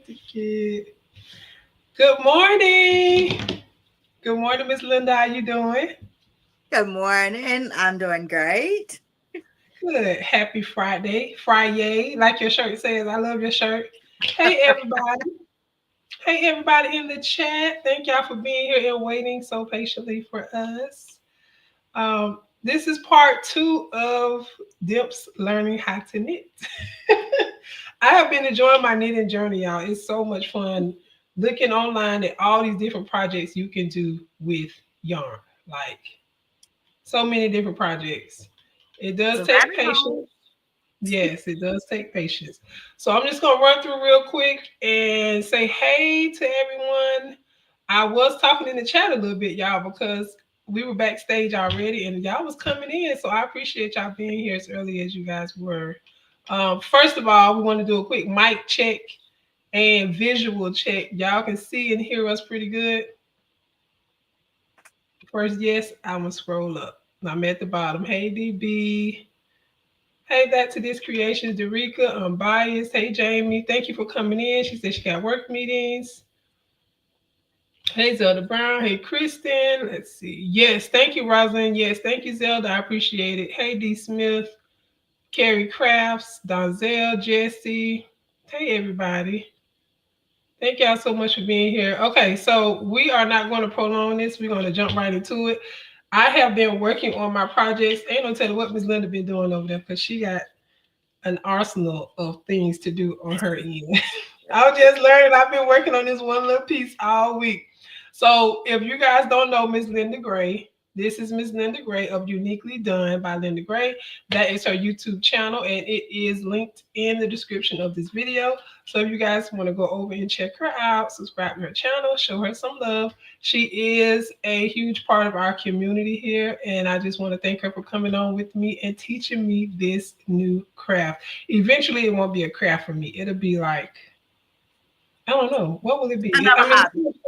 Good Good morning. Good morning, Miss Linda. How you doing? Good morning. I'm doing great. Good. Happy Friday. Friday. Like your shirt says. I love your shirt. Hey everybody. Hey everybody in the chat. Thank y'all for being here and waiting so patiently for us. This is part two of Dips learning how to knit. I have been enjoying my knitting journey, y'all. It's so much fun looking online at all these different projects you can do with yarn. Like so many different projects. It does The take rabbit patience. hole. Yes, it does take patience. So I'm just gonna run through real quick and say hey to everyone. I was talking in the chat a little bit, y'all, because we were backstage already and y'all was coming in. So I appreciate y'all being here as early as you guys were. First of all, we want to do a quick mic check and visual check. Y'all can see and hear us pretty good. First, yes, I'm gonna scroll up. I'm at the bottom. Hey DB. Hey, back to this creation, Derica. Unbiased. Hey, Jamie. Thank you for coming in. She said she got work meetings. Hey, Zelda Brown. Hey, Kristen. Let's see. Yes, thank you, Rosalind. Yes, thank you, Zelda. I appreciate it. Hey, D. Smith. Carrie Crafts. Donzel. Jesse. Hey, everybody. Thank y'all so much for being here. Okay, so we are not going to prolong this. We're going to jump right into it. I have been working on my projects. Ain't no telling what Miss Linda been doing over there because she got an arsenal of things to do on her end. I was just learning. I've been working on this one little piece all week. So if you guys don't know Miss Linda Gray, this is Miss Linda Gray of Uniquely Done by Linda Gray. That is her YouTube channel, and it is linked in the description of this video. So if you guys want to go over and check her out, subscribe to her channel, show her some love. She is a huge part of our community here, and I just want to thank her for coming on with me and teaching me this new craft. Eventually, it won't be a craft for me. It'll be like I don't know. What will it be? Another I mean, hobby.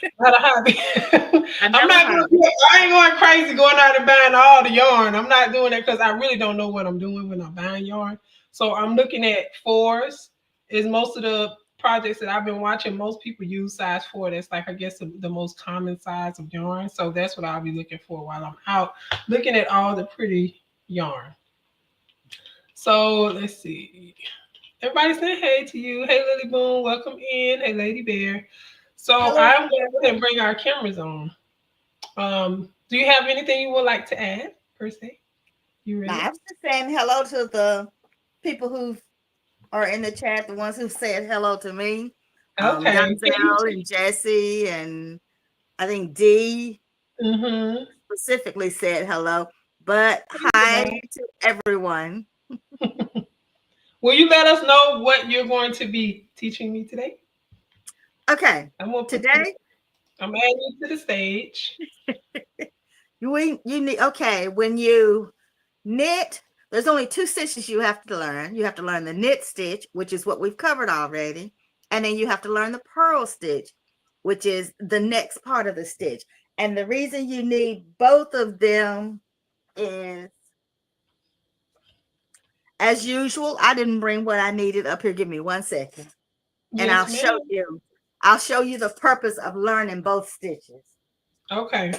it's not a hobby. I'm Another not going. hobby. I ain't going crazy going out and buying all the yarn. I'm not doing that because I really don't know what I'm doing when I'm buying yarn. So I'm looking at fours. Is most of the projects that I've been watching, most people use size four. That's like I guess the most common size of yarn. So that's what I'll be looking for while I'm out looking at all the pretty yarn. So let's see. Everybody saying hey to you. Hey, Lily Boom, welcome in. Hey, Lady Bear. So Hello. I'm going to go ahead and bring our cameras on. Do you have anything you would like to add, per se? You Now, ready? I was just saying hello to the people who are in the chat, the ones who said hello to me. Okay. Donzel and Jesse, and I think D Mm-hmm. specifically said hello. But hi to everyone. Will you let us know what you're going to be teaching me today? Okay, I'm gonna put you. today I'm adding you to the stage. you need okay when you knit. There's only two stitches you have to learn. You have to learn the knit stitch, which is what we've covered already, and then you have to learn the purl stitch, which is the next part of the stitch. And the reason you need both of them is, as usual, I didn't bring what I needed up here. Give me 1 second, and Yes, ma'am. I'll show you the purpose of learning both stitches. Okay.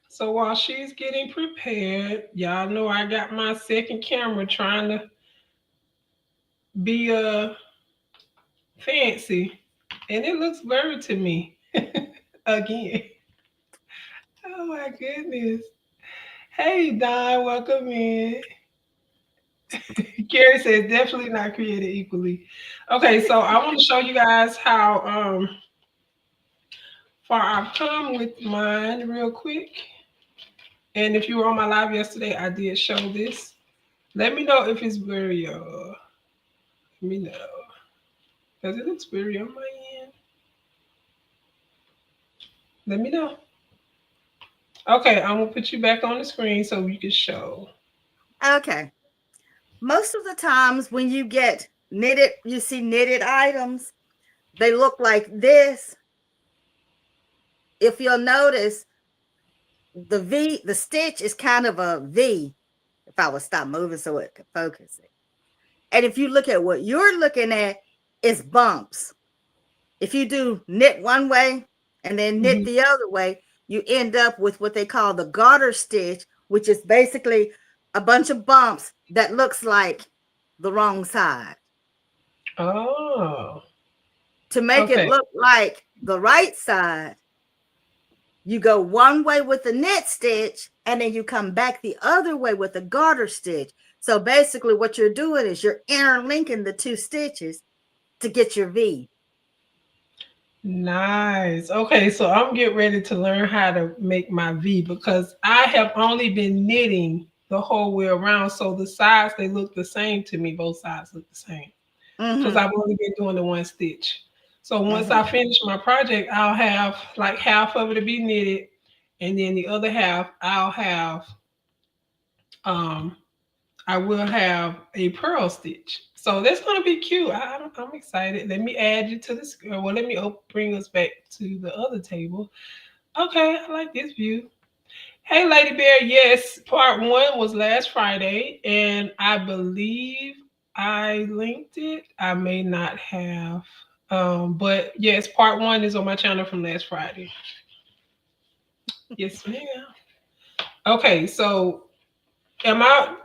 So while she's getting prepared, y'all know I got my second camera trying to be fancy, and it looks blurry to me again. Oh my goodness. Hey Don, welcome in. Carrie says definitely not created equally. Okay, so I want to show you guys how far I've come with mine real quick. And if you were on my live yesterday, I did show this. Let me know if it's blurry. Let me know. Because it looks blurry on my end. Let me know. Okay, I'm gonna put you back on the screen so you can show. Okay. Most of the times when you get knitted, you see knitted items, they look like this. If you'll notice, the stitch is kind of a V. If I would stop moving so it could focus it. And if you look at what you're looking at, it's bumps. If you do knit one way and then knit Mhm. the other way, you end up with what they call the garter stitch, which is basically a bunch of bumps that looks like the wrong side. Oh, To make it okay. look like the right side, you go one way with the knit stitch and then you come back the other way with the garter stitch. So basically what you're doing is you're interlinking the two stitches to get your V. Nice. Okay, so I'm getting ready to learn how to make my V because I have only been knitting the whole way around. So the sides, they look the same to me. Both sides look the same because Mm-hmm. I've only been doing the one stitch. So once Mm-hmm. I finish my project, I'll have like half of it to be knitted, and then the other half um I will have a pearl stitch. So that's gonna be cute. I'm excited. Let me add you to this. Well, let me bring us back to the other table. Okay, I like this view. Hey, Lady Bear. Yes, part one was last Friday, and I believe I linked it. I may not have. But yes, part one is on my channel from last Friday. Yes, ma'am. Okay, so am I?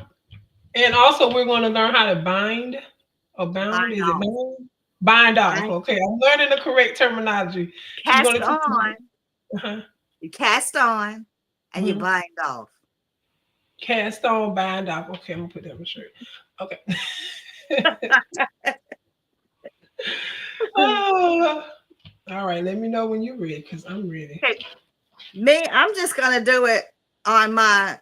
And also, we're going to learn how to bind or bound. Bind Is it off. bound? Bind off. Bind, Okay, I'm learning the correct terminology. You're cast going to teach on, me. Uh-huh. you cast on, and you Hmm. bind off. Cast on, bind off. Okay, I'm gonna put that on my shirt. Okay. Oh, all right. Let me know when you're ready, cause I'm ready. Okay, me, I'm just gonna do it on my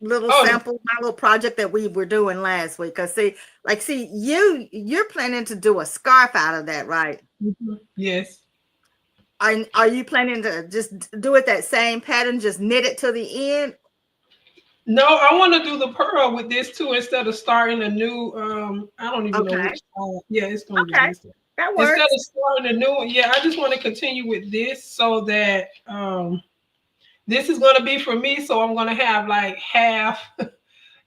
little Oh, sample, my little project that we were doing last week. Cause see, like, see, you're planning to do a scarf out of that, right? mhm. Yes. Are you planning to just do it that same pattern, just knit it to the end? No, I want to do the pearl with this too instead of starting a new. I don't even know Okay, which. Yeah, it's gonna be okay, this. that Instead works. of starting a new one, yeah, I just want to continue with this so that this is gonna be for me. So I'm gonna have like half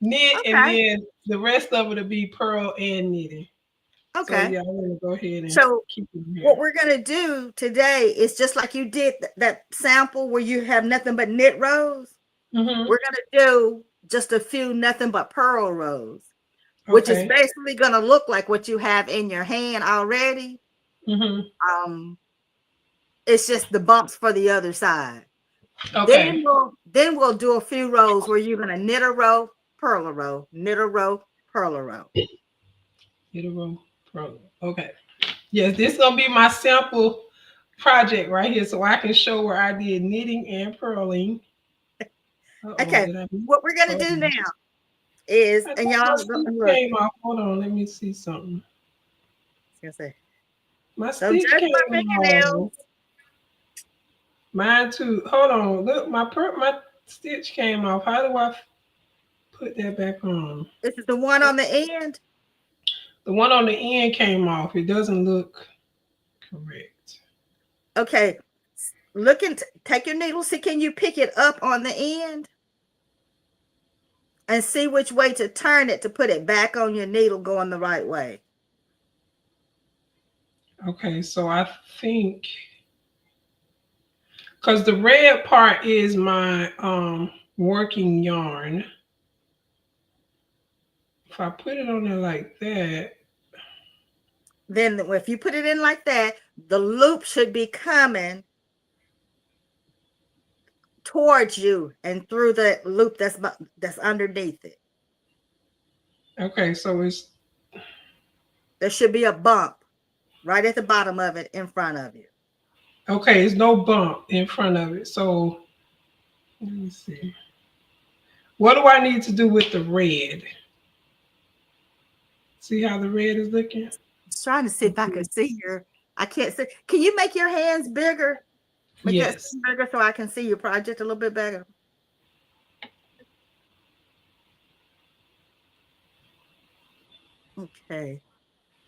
knit and Okay, then the rest of it will be pearl and knitting. So okay. yeah, I'm gonna go ahead and So keep it what here. we're gonna do today is just like you did that sample where you have nothing but knit rows. Hmm. We're gonna do just a few nothing but pearl rows, which is Okay. basically gonna look like what you have in your hand already. Hmm. Um, it's just the bumps for the other side. Okay. Then we'll do a few rows where you're gonna knit a row, purl a row, knit a row, purl a row. Hit a row pearl. Okay. Yes, this is gonna be my sample project right here, so I can show where I did knitting and purling. Oh, Okay, did I? what we're gonna Hold do now on. is, I and thought my y'all stitch look, came off. Hold on, let me see something. I was gonna say, My don't stitch judge my came fingernails. off. Mine too. Hold on. Look, my stitch came off. How do I put that back on? This is the one on the end. The one on the end came off. It doesn't look correct. Okay, look and take your needle. See, can you pick it up on the end and see which way to turn it to put it back on your needle going the right way? Okay, so I think because the red part is my working yarn. If I put it on there like that, Then if you put it in like that, the loop should be coming towards you and through the loop that's underneath it. okay, so it's There should be a bump right at the bottom of it in front of you. okay, it's no bump in front of it. So let me see. What do I need to do with the red? See how the red is looking? I was trying to see if I could see your. I can't see. Can you make your hands bigger? Make that Yes. screen bigger so I can see your project a little bit better. Okay.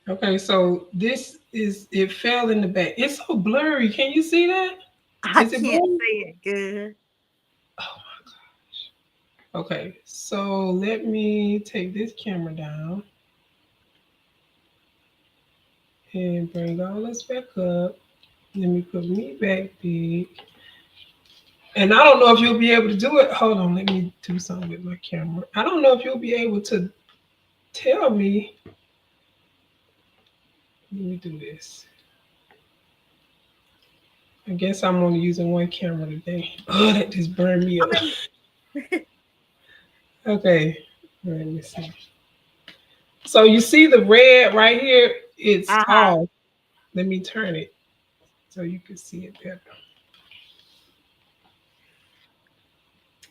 Okay, so this is it fell in the back. It's so blurry. Can you see that? I Is it can't blurry? see it good. Oh, okay, so let me take this camera down. And bring all us back up. Let me put me back big. And I don't know if you'll be able to do it. Hold on, let me do something with my camera. I don't know if you'll be able to tell me. Let me do this. I guess I'm only using one camera today. Oh, that just burned me I up. mean, Okay, let me see. So you see the red right here? It's uh-huh. off. Let me turn it so you can see it better.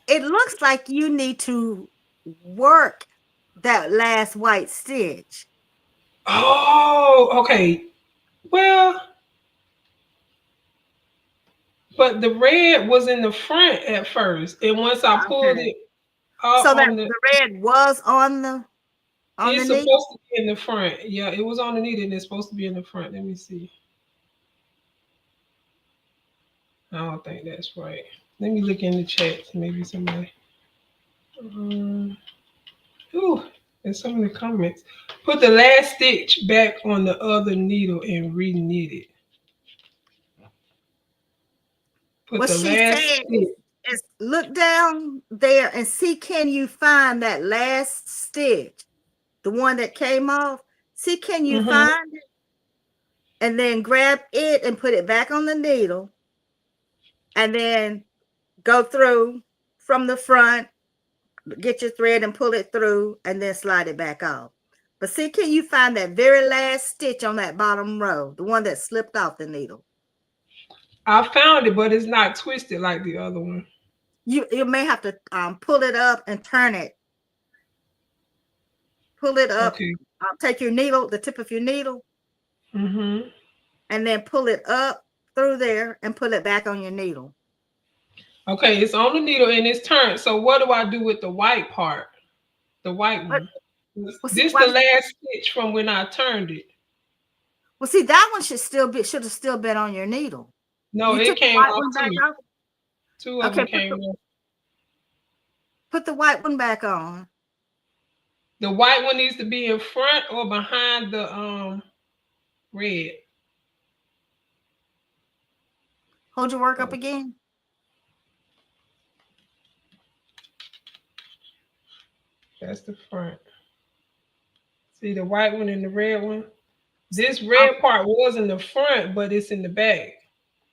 It looks like you need to work that last white stitch. Oh, okay. Well, but the red was in the front at first, and once I pulled Okay. it up So that on the, the red was on the it's knee. supposed to be in the front. Yeah, it was on the knee, and it's supposed to be in the front. Let me see. I don't think that's right. Let me look in the chat. Maybe somebody. Um, ooh, there's some in the comments. Put the last stitch back on the other needle and re-knit it. Put What the she last said stitch. is look down there and see, can you find that last stitch, the one that came off? See, can you Mm-hmm. find it? And then grab it and put it back on the needle, and then go through from the front, get your thread and pull it through, and then slide it back off. But see, can you find that very last stitch on that bottom row, the one that slipped off the needle? I found it, but it's not twisted like the other one. You may have to pull it up and turn it. Pull it up. Okay. Take your needle, the tip of your needle, Mm-hmm. and then pull it up through there and put it back on your needle. Okay, it's on the needle and it's turned. So what do I do with the white part? The white But one. well, see, This the last stitch from when I turned it. that one should have still been on your needle. No, You it took the came white off one back too. off. Two of Okay, them came off. put the white one back on. The white one needs to be in front or behind the red. Hold your work up Oh, again. that's the front. See the white one and the red one? This Um, red part was in the front, but it's in the back.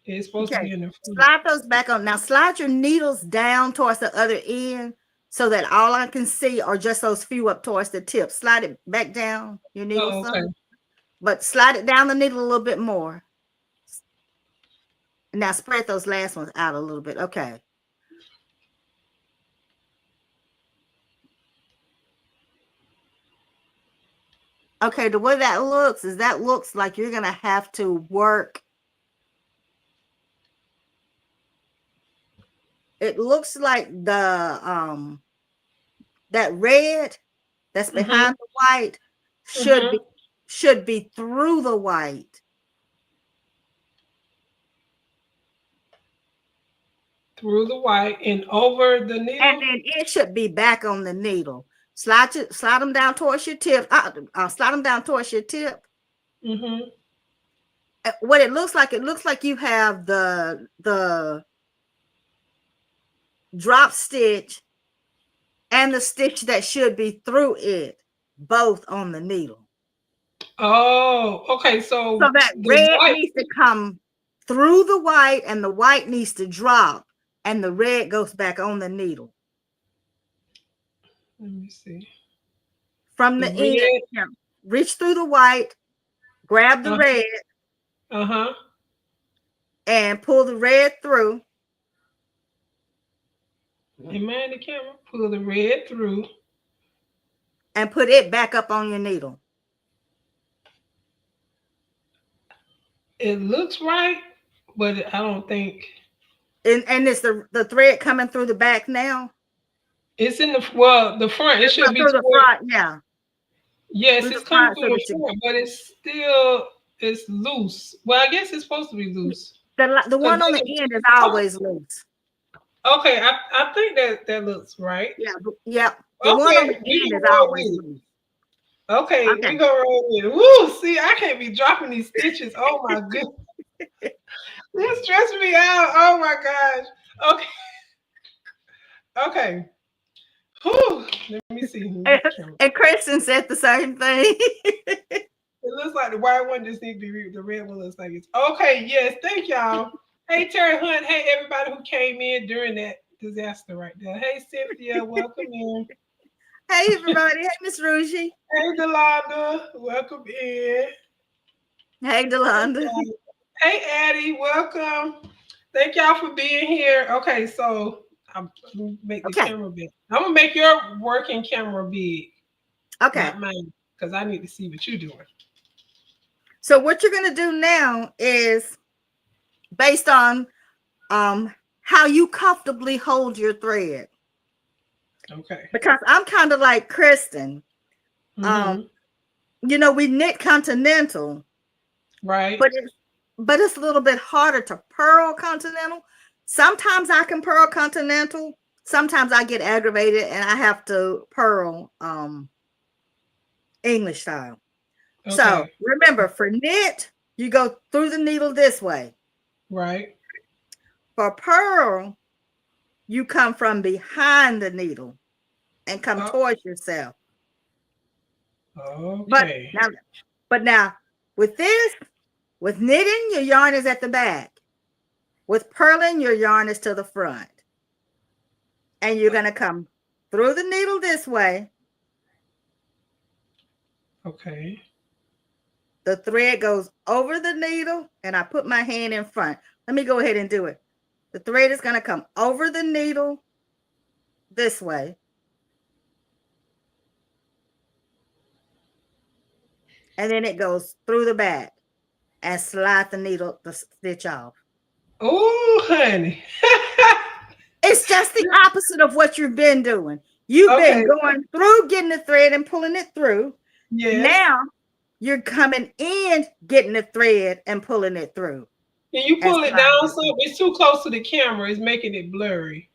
It's supposed to okay, be in the front. slide those back on. Now slide your needles down towards the other end so that all I can see are just those few up towards the tip. Slide it back down your needle Oh, okay. some, but slide it down the needle a little bit more. Now spread those last ones out a little bit. Okay. Okay, the way that looks is that looks like you're gonna have to work. It looks like the that red that's Mm-hmm. behind the white should Mm-hmm. be should be through the white. Through the white and over the And needle. then it should be back on the needle. Slide them down towards your tip. Slide them down towards your tip. Mm-hmm. What it looks like you have the drop stitch and the stitch that should be through it, both on the needle. Oh, okay. So So that the red white. needs to come through the white, and the white needs to drop, and the red goes back on the needle Let me see. from The the end. red. Yeah. Reach through the white, grab the Uh red, huh. and pull the red through. And man, the camera. Pull the red through. And put it back up on your needle. It looks right, but I don't think And it's the thread coming through the back now. it's in the well. The front. It It's should be through the toward. front, yeah. Yes, Through the it's coming front through so the that you front, but it's still it's loose. Well, I guess it's supposed to be loose the because one on the end is always loose. okay, I think that looks right. Yeah, yeah. The one on Okay, the we end can is roll always with it. loose. Okay, we Okay. gonna roll with it. Woo! See, I can't be dropping these stitches. Oh my goodness, this stressed me out. Oh my gosh. Okay, okay. Whew. Let me see. Let me get And, the camera. and Kristen said the same thing. It looks like the white one just needs to be the red one looks like it's okay. Yes, thank y'all. Hey Terry Hunt. Hey everybody who came in during that disaster right there. Hey Cynthia, welcome in. Hey, everybody. Hey, Miss Rougie. Hey Delonda, welcome in. Hey, Delonda. Hey Addie, welcome. Thank y'all for being here. Okay, so I'm gonna make the Okay. camera big. I'm gonna make your working camera big, Okay. not mine, because I need to see what you're doing. So what you're going to do now is based on how you comfortably hold your thread. Okay. Because I'm kind of like Kristen. Um, Mm-hmm. we knit continental, Right. but it's a little bit harder to purl continental. Sometimes I can purl continental. Sometimes I get aggravated and I have to purl English style. So Okay. remember, for knit, you go through the needle this way. Right. For purl, you come from behind the needle and come Oh, towards yourself. But okay. now, but now with this, with knitting, your yarn is at the back. With purling, your yarn is to the front. And you're going to come through the needle this way. Okay. The thread goes over the needle, and I put my hand in front. Let me go ahead and do it. The thread is going to come over the needle this way. And then it goes through the back and slide the stitch off. Oh, honey. It's just the opposite of what you've been doing. You've Okay. been going through, getting the thread and pulling it through. Yes. Now you're coming in, getting the thread and pulling it through Can you and pull it sliding down it some? off. It's too close to the camera. It's making it blurry.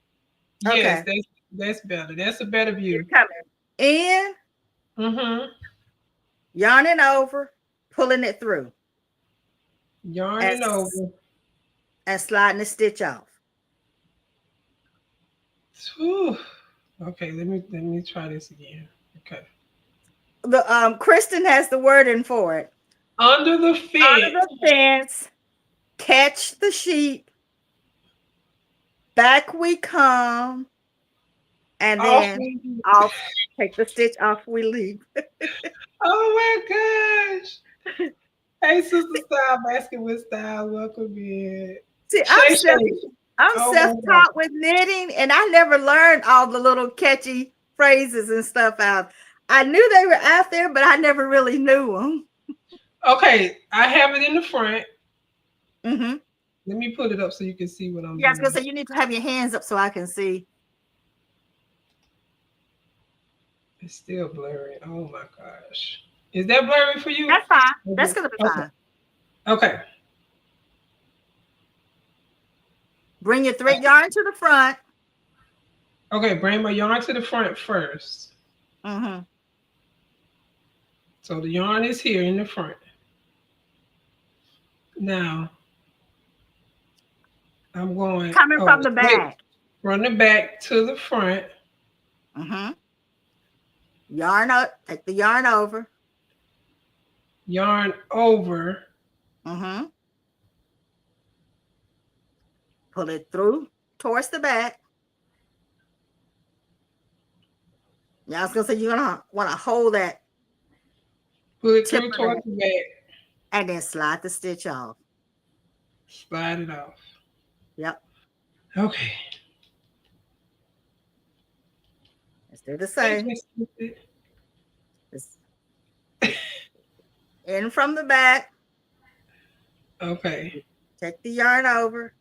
Yes, Okay. that's better. That's a better You're view. coming in, Mm-hmm. yarning over, pulling it through, and, Yarning over. and sliding the stitch off. Whew. Okay, let me try this again. Okay. The Kristen has the wording for it. Under the Under fence. the fence, catch the sheep, back we come, and Off then we off, take the stitch off, we leave. Oh my gosh. Hey, Sister Style, Basketball Style, welcome in. See, Shay Shay. I'm Oh my God. self-taught with knitting, and I never learned all the little catchy phrases and stuff out. I knew they were out there, but I never really knew them. Okay, I have it in the front. Mm-hmm. Let me put it up so you can see what I'm Yeah, I was gonna doing. say you need to have your hands up so I can see. It's still blurry. Oh my gosh. Is that blurry for you? That's fine. That's Okay. gonna be Okay. fine. Okay. Bring your thread yarn to the front. Okay. Bring my yarn to the front first. Mm-hmm. So the yarn is here in the front. Now I'm going, Coming oh, from the wait, back. from the back to the front. Mm-hmm. Yarn up. Take the yarn over. Yarn over. Mm-hmm. Pull it through towards the back. Yeah, I was gonna say you're gonna want to hold that Pull it tip through of towards that the back. and then slide the stitch off. Slide it off. Yep. Okay. Let's do the Hey, same. Jessica. It's in from the back. Okay. Take the yarn over.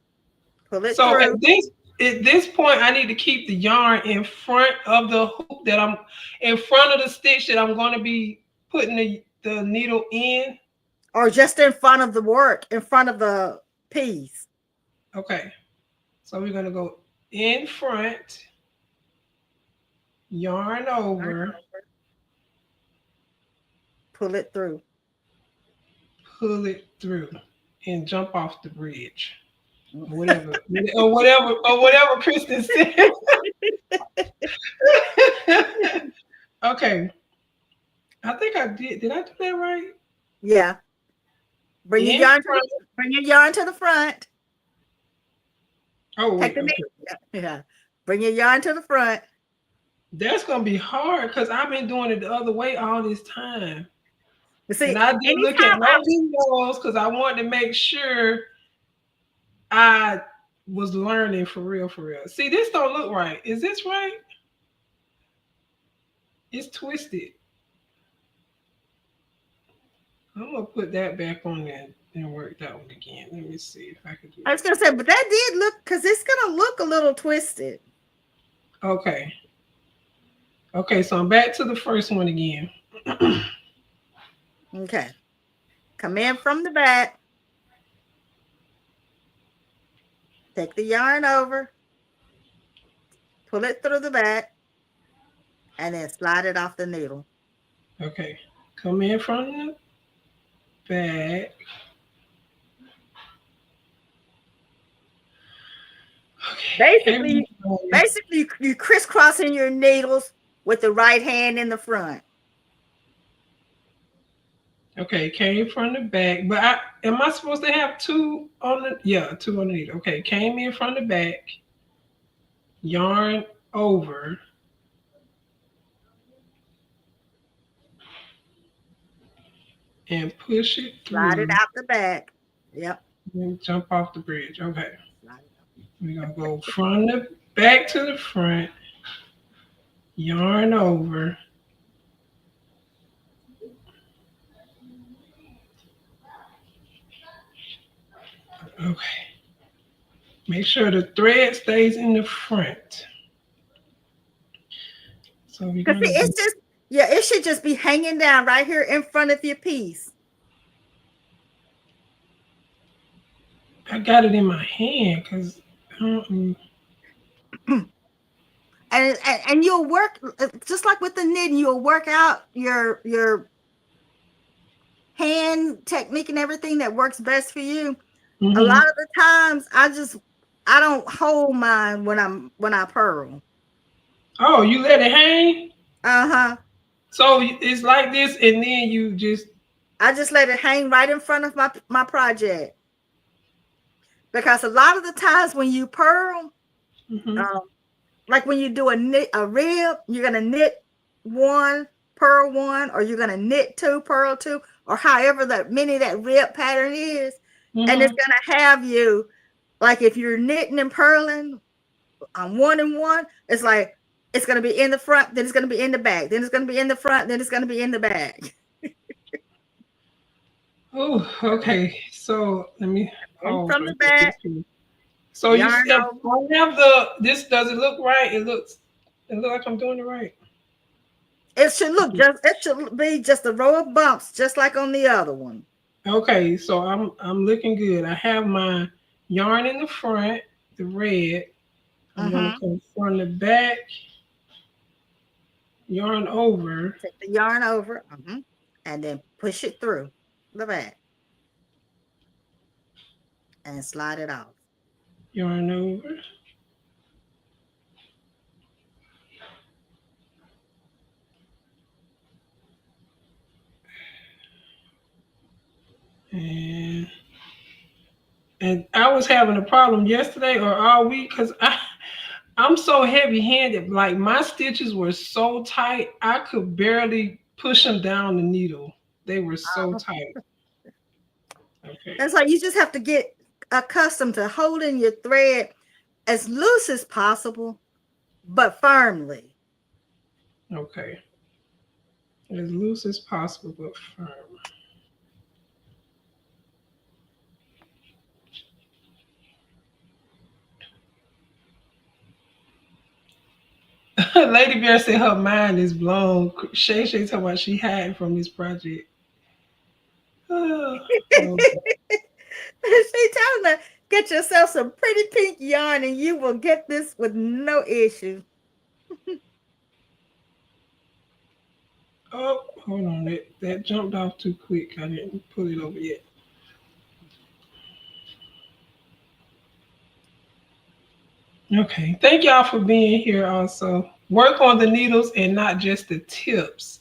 Pull it So through. at this point, I need to keep the yarn in front of the hoop that I'm in front of the stitch that I'm going to be putting the needle in. Or just in front of the work, in front of the piece. Okay. So we're going to go in front, yarn Yarn over, over. pull it through. Pull it through, and jump off the bridge. Mm. Or whatever Kristen said. Okay, I think I did. Did I do that right? Yeah. Bring your In yarn to the front. bring your yarn to the front. Oh Take wait, the okay. needle. Yeah. Bring your yarn to the front. That's gonna be hard because I've been doing it the other way all this time, You and see, I didn't look at anytime no videos because I wanted to make sure I was learning for real, for real. See, this don't look right. Is this right? It's twisted. I'm gonna put that back on there and work that one again. Let me see if I can do I was gonna say, but that did look because it's gonna look a little twisted. that. Okay. Okay, so I'm back to the first one again. Okay. Come in from the back. Take the yarn over, pull it through the back, and then slide it off the needle. Okay. Come in from the back. Okay. Basically, Everybody. basically you crisscrossing your needles with the right hand in the front. Okay, came from the back. But I am I supposed to have two on the two on the needle. Okay, came in from the back, yarn over, and push it Slide it through, out the back. Yep. and jump off the bridge. Okay. Slide it out. We're gonna go from the back to the front, yarn over. Okay. Make sure the thread stays in the front. So we're Cause gonna see, do it's just yeah, it should just be hanging down right here in front of your piece. I got it in my hand because And you'll work just like with the knitting, you'll work out your hand technique and everything that works best for you. A lot mm-hmm. of the times I don't hold mine when I purl. Oh, you let it hang? Uh-huh. So it's like this and then you just I just let it hang right in front of my project. Because a lot of the times when you purl, mm-hmm. um, like when you do a rib, you're gonna knit one, purl one, or you're gonna knit two, purl two, or however that many that rib pattern is, and it's Mm-hmm. gonna have you like if you're knitting and purling on one and one, it's like it's gonna be in the front, then it's gonna be in the back, then it's gonna be in the front, then it's gonna be in the back. Oh, okay. So let me In pause from right the there. back, So you yarn if over. I have the this does it look right? It look like I'm doing it right. It should be just a row of bumps, just like on the other one. Okay, so I'm looking good. I have my yarn in the front, the red. I'm gonna Mm-hmm. come from the back, yarn over, Take the yarn over, and then push it through the back and slide it off. yarn over, and I was having a problem yesterday or all week because I'm so heavy handed. Like my stitches were so tight, I could barely push them down the needle. They were so tight. Okay. That's like you just have to get accustomed to holding your thread as loose as possible, but firmly. Okay. As loose as possible, but firm. Lady Bear said her mind is blown. Shay Shay talking about she hiding from this project. Oh, oh, She telling her, get yourself some pretty pink yarn and you will get this with no issue. Oh, hold on. That jumped off too quick. I didn't pull it over yet. Okay. Thank y'all for being here also. Work on the needles and not just the tips.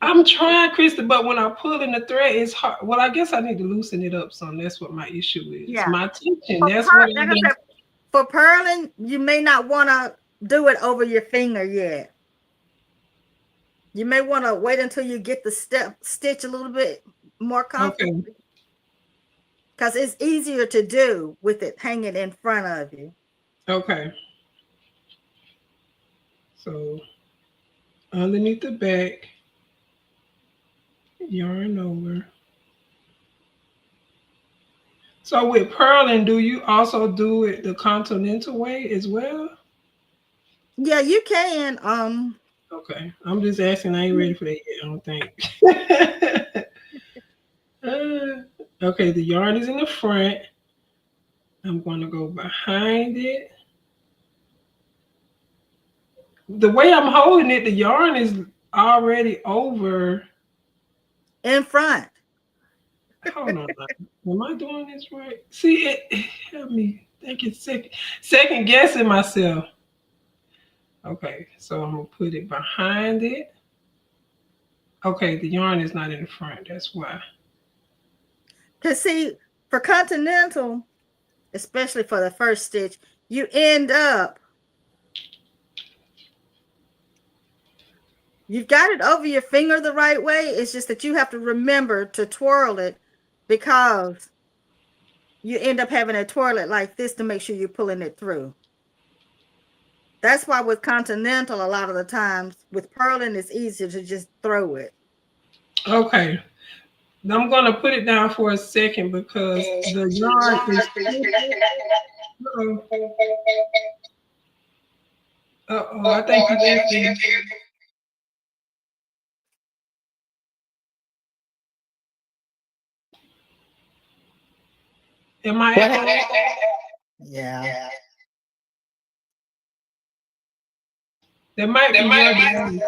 I'm trying, Krista, but when I pull in the thread, it's hard. Well, I guess I need to loosen it up some. That's what my issue is. Yeah. My tension. For That's what like I I said, for purling, you may not want to do it over your finger yet. You may want to wait until you get the stitch a little bit more okay. comfortable because it's easier to do with it hanging in front of you. Okay. So underneath the back, yarn over. So with purling, do you also do it the continental way as well? Yeah, you can. Okay. I'm just asking. I ain't ready for that yet, I don't think. Okay, the yarn is in the front. I'm going to go behind it. The way I'm holding it, the yarn is already over. In front. Hold on. Am I doing this right? See, it help me thinking second guessing myself. Okay, so I'm gonna put it behind it. Okay, the yarn is not in the front. That's why. Because see, for continental, especially for the first stitch, you end up, you've got it over your finger the right way. It's just that you have to remember to twirl it because you end up having to twirl it like this to make sure you're pulling it through. That's why with continental, a lot of the times with purling, it's easier to just throw it. Okay, I'm gonna put it down for a second because the yarn is. Uh-oh. Uh-oh, I think you left it. Am I What echoing? happened? Yeah. That might be your device.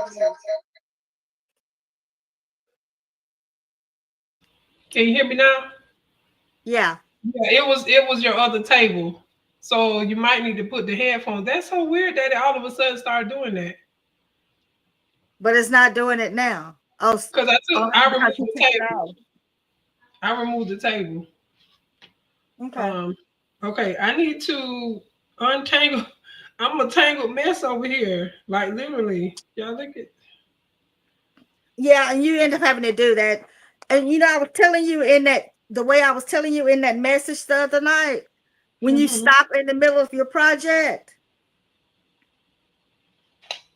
Can you hear me now? Yeah. Yeah, it was your other table. So you might need to put the headphones. That's so weird that it all of a sudden started doing that. But it's not doing it now. Oh, Because oh, I because removed you the took it table. off. I removed the table. Okay. Um, okay, I need to untangle. I'm a tangled mess over here. Like literally. Y'all look at. Yeah, and you end up having to do that. And I was telling you in that the way I was telling you in that message the other night, when you Hmm. stop in the middle of your project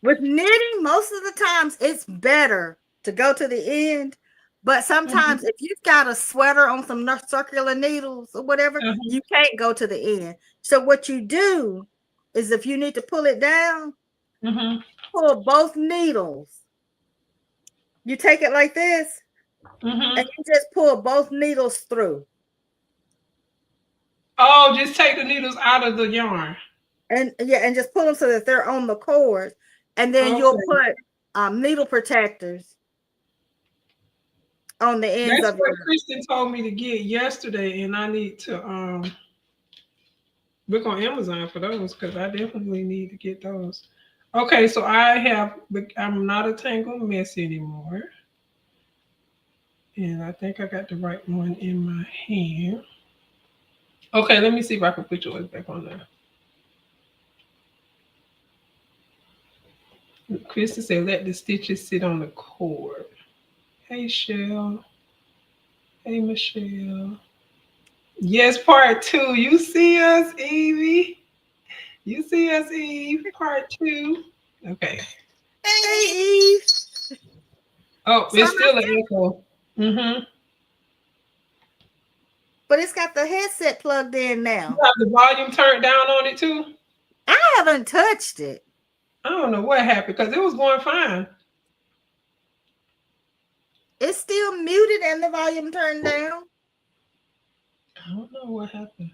with knitting, most of the times it's better to go to the end. But sometimes Hmm. if you've got a sweater on some circular needles or whatever, Uh-huh. you can't go to the end. So what you do is if you need to pull it down, Hmm. pull both needles. You take it like this Hmm. and you just pull both needles through. Oh, just take the needles out of the yarn. And yeah, and just pull them so that they're on the cord. And then you'll Okay. put needle protectors on the ends That's of what your. Kristen told me to get yesterday, and I need to look on Amazon for those because I definitely need to get those. Okay, so I'm not a tangled mess anymore. And I think I got the right one in my hand. Okay, let me see if I can put yours back on there. Krista said, let the stitches sit on the cord. Hey, Shell. Hey, Michelle. Yes, part two. You see us, Evie. You see us, Eve. Part two. Okay. Hey Eve. Oh, So it's still an echo. Mm-hmm. but it's got the headset plugged in You now. have the volume turned down on it too? I haven't touched it. I don't know what happened because it was going fine. It's still muted and the volume turned down. I don't know what happened.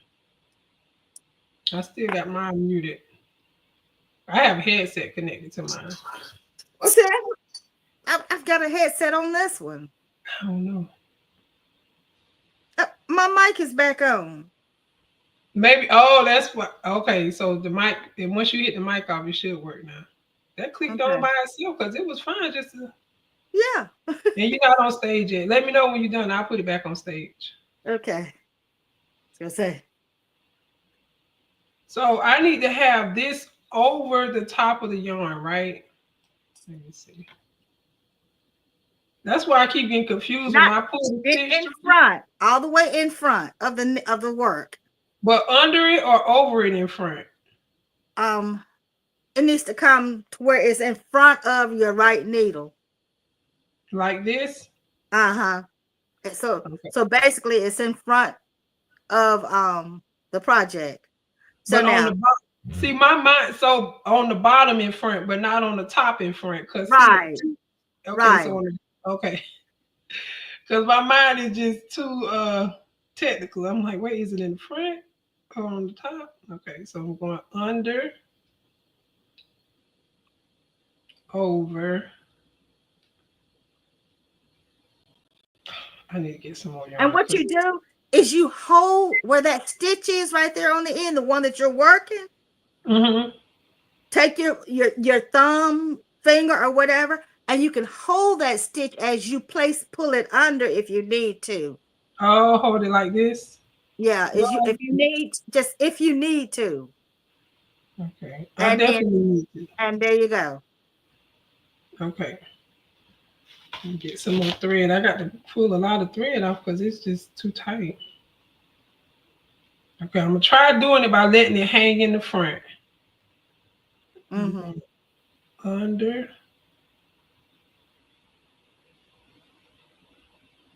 I still got mine muted. I have a headset connected to mine. What's that? I've got a headset on this one. I don't know. My mic is back on. Maybe. Oh, that's what. Okay, so the mic. And once you hit the mic off, it should work now. That clicked on Okay. by itself because it was fine. Just to, Yeah. and you're not on stage yet. Let me know when you're done. I'll put it back on stage. Okay. I was gonna say. So I need to have this over the top of the yarn, right? Let me see. That's why I keep getting confused when Not I pull the stitch in through. front, all the way in front of the work. But under it or over it in front? Um, it needs to come to where it's in front of your right needle. Like this? Uh-huh. Okay. So basically it's in front of the project. So But on now, the bottom, see my mind, so on the bottom in front, but not on the top in front. Cause see, right, okay, right. so on the, okay. Cause my mind is just too technical. I'm like, wait, is it in the front or on the top? Okay, so I'm going under, over. I need to get some more And yarn. what Cause you do is you hold where that stitch is right there on the end, the one that you're working. mm-hmm. Take your thumb finger or whatever, and you can hold that stitch as you pull it under if you need to. Oh, hold it like this. Yeah, is you Well, if you need, just if you need to. okay, I And then definitely need to. and there you go. Okay, get some more thread. I got to pull a lot of thread off because it's just too tight. Okay, I'm gonna try doing it by letting it hang in the front. I'm Mm-hmm. going under.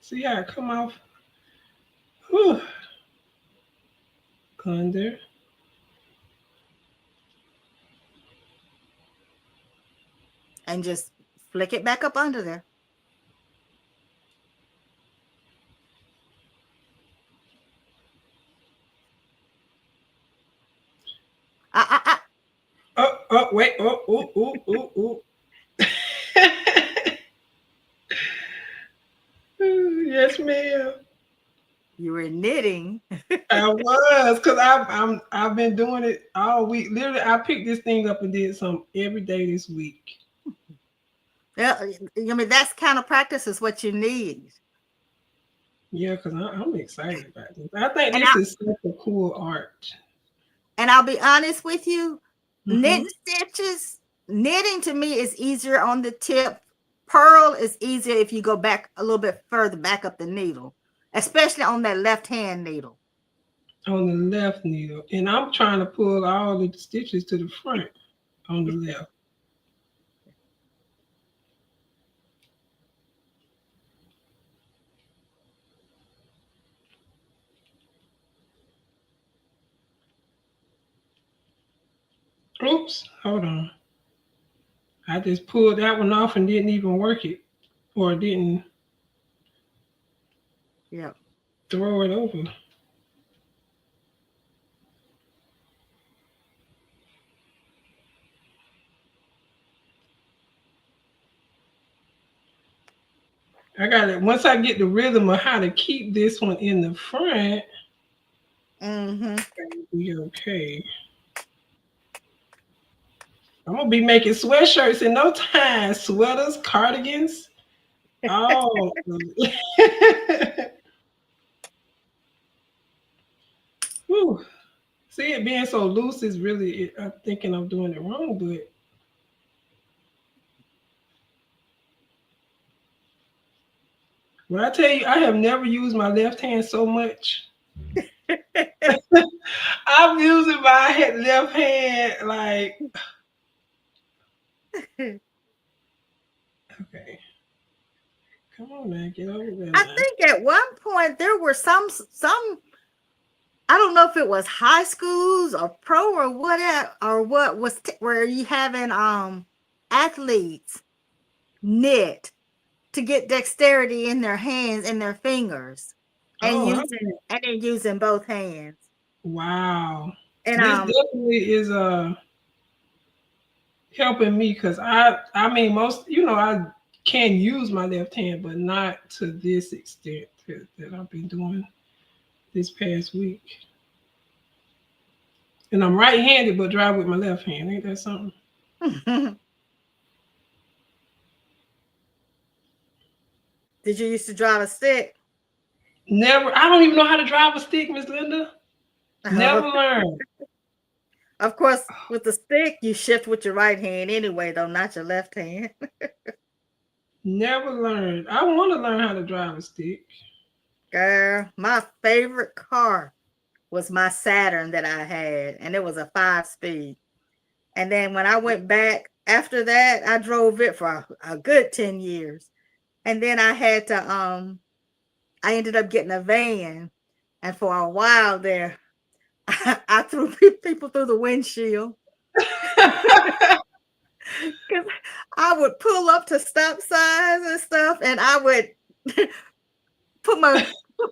See how it come off? Whew. Under. And just flick it back up under there. Ah. Oh, oh, wait. Oh, oh, oh, oh, oh. Yes, ma'am. You were knitting. I was, cause I've been doing it all week. Literally, I picked this thing up and did some every day this week. Yeah, I mean that's kind of practice is what you need. Yeah, cause I'm excited about this. I think And this is such a cool art. I'll be honest with you, Hmm. knitting to me is easier on the tip. Purl is easier if you go back a little bit further back up the needle, especially on that left hand needle. On the left needle, and I'm trying to pull all the stitches to the front on the left. Oops, hold on. I just pulled that one off and didn't even work it, or didn't Yeah. throw it over. I got it. Once I get the rhythm of how to keep this one in the front, Mm-hmm. we okay. I'm gonna be making sweatshirts in no time. Sweaters, cardigans. Oh, Whew. See, it being so loose is really. I'm thinking I'm doing it wrong, but when I tell you, I have never used my left hand so much. I'm using my left hand like okay. Come on man, get over there I now. think at one point there were some I don't know if it was high schools or pro or whatever or what was where you having athletes knit to get dexterity in their hands and their fingers and Oh, using both hands. wow. And This definitely is helping me because I mean most I can use my left hand, but not to this extent that I've been doing this past week. And I'm right-handed, but drive with my left hand. Ain't that something? Did you used to drive a stick? Never. I don't even know how to drive a stick, Miss Linda. Never learned. Of course, with the stick, you shift with your right hand anyway, though, not your left hand. Never learned. I want to learn how to drive a stick. Girl, my favorite car was my Saturn that I had, and it was a 5-speed. And then when I went back after that, I drove it for a good 10 years. And then I had to I ended up getting a van, and for a while there, I threw people through the windshield because I would pull up to stop signs and stuff, and I would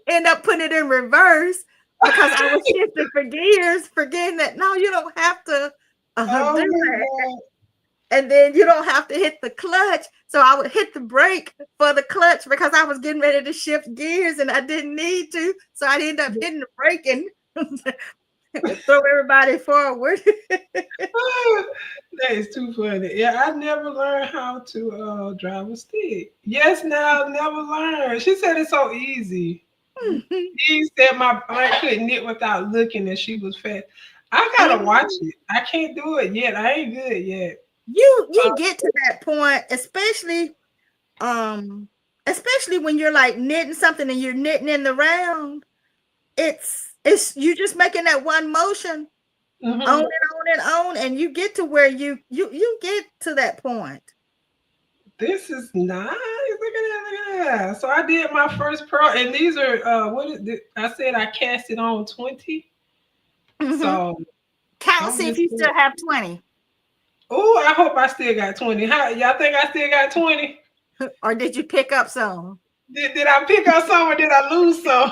end up putting it in reverse because I was shifting for gears, forgetting that no, you don't have to Oh do my that. God. And then you don't have to hit the clutch. So I would hit the brake for the clutch because I was getting ready to shift gears and I didn't need to. So I ended up hitting the brake and throw everybody forward. That is too funny. Yeah, I never learned how to drive a stick. Yes, now never learned. She said it's so easy. She said my aunt couldn't knit without looking and she was fast. I gotta watch it. I can't do it yet. I ain't good yet. You get to that point, especially when you're like knitting something and you're knitting in the round. It's you just making that one motion on and on and on, and you get to where you get to that point. This is nice. Look at that. So I did my first pearl, and these are I said I cast it on 20. So Count and I'm see if just you still have 20. oh, I hope I still got 20. How y'all think I still got 20? Or did you pick up some? Did I pick up some or did I lose some?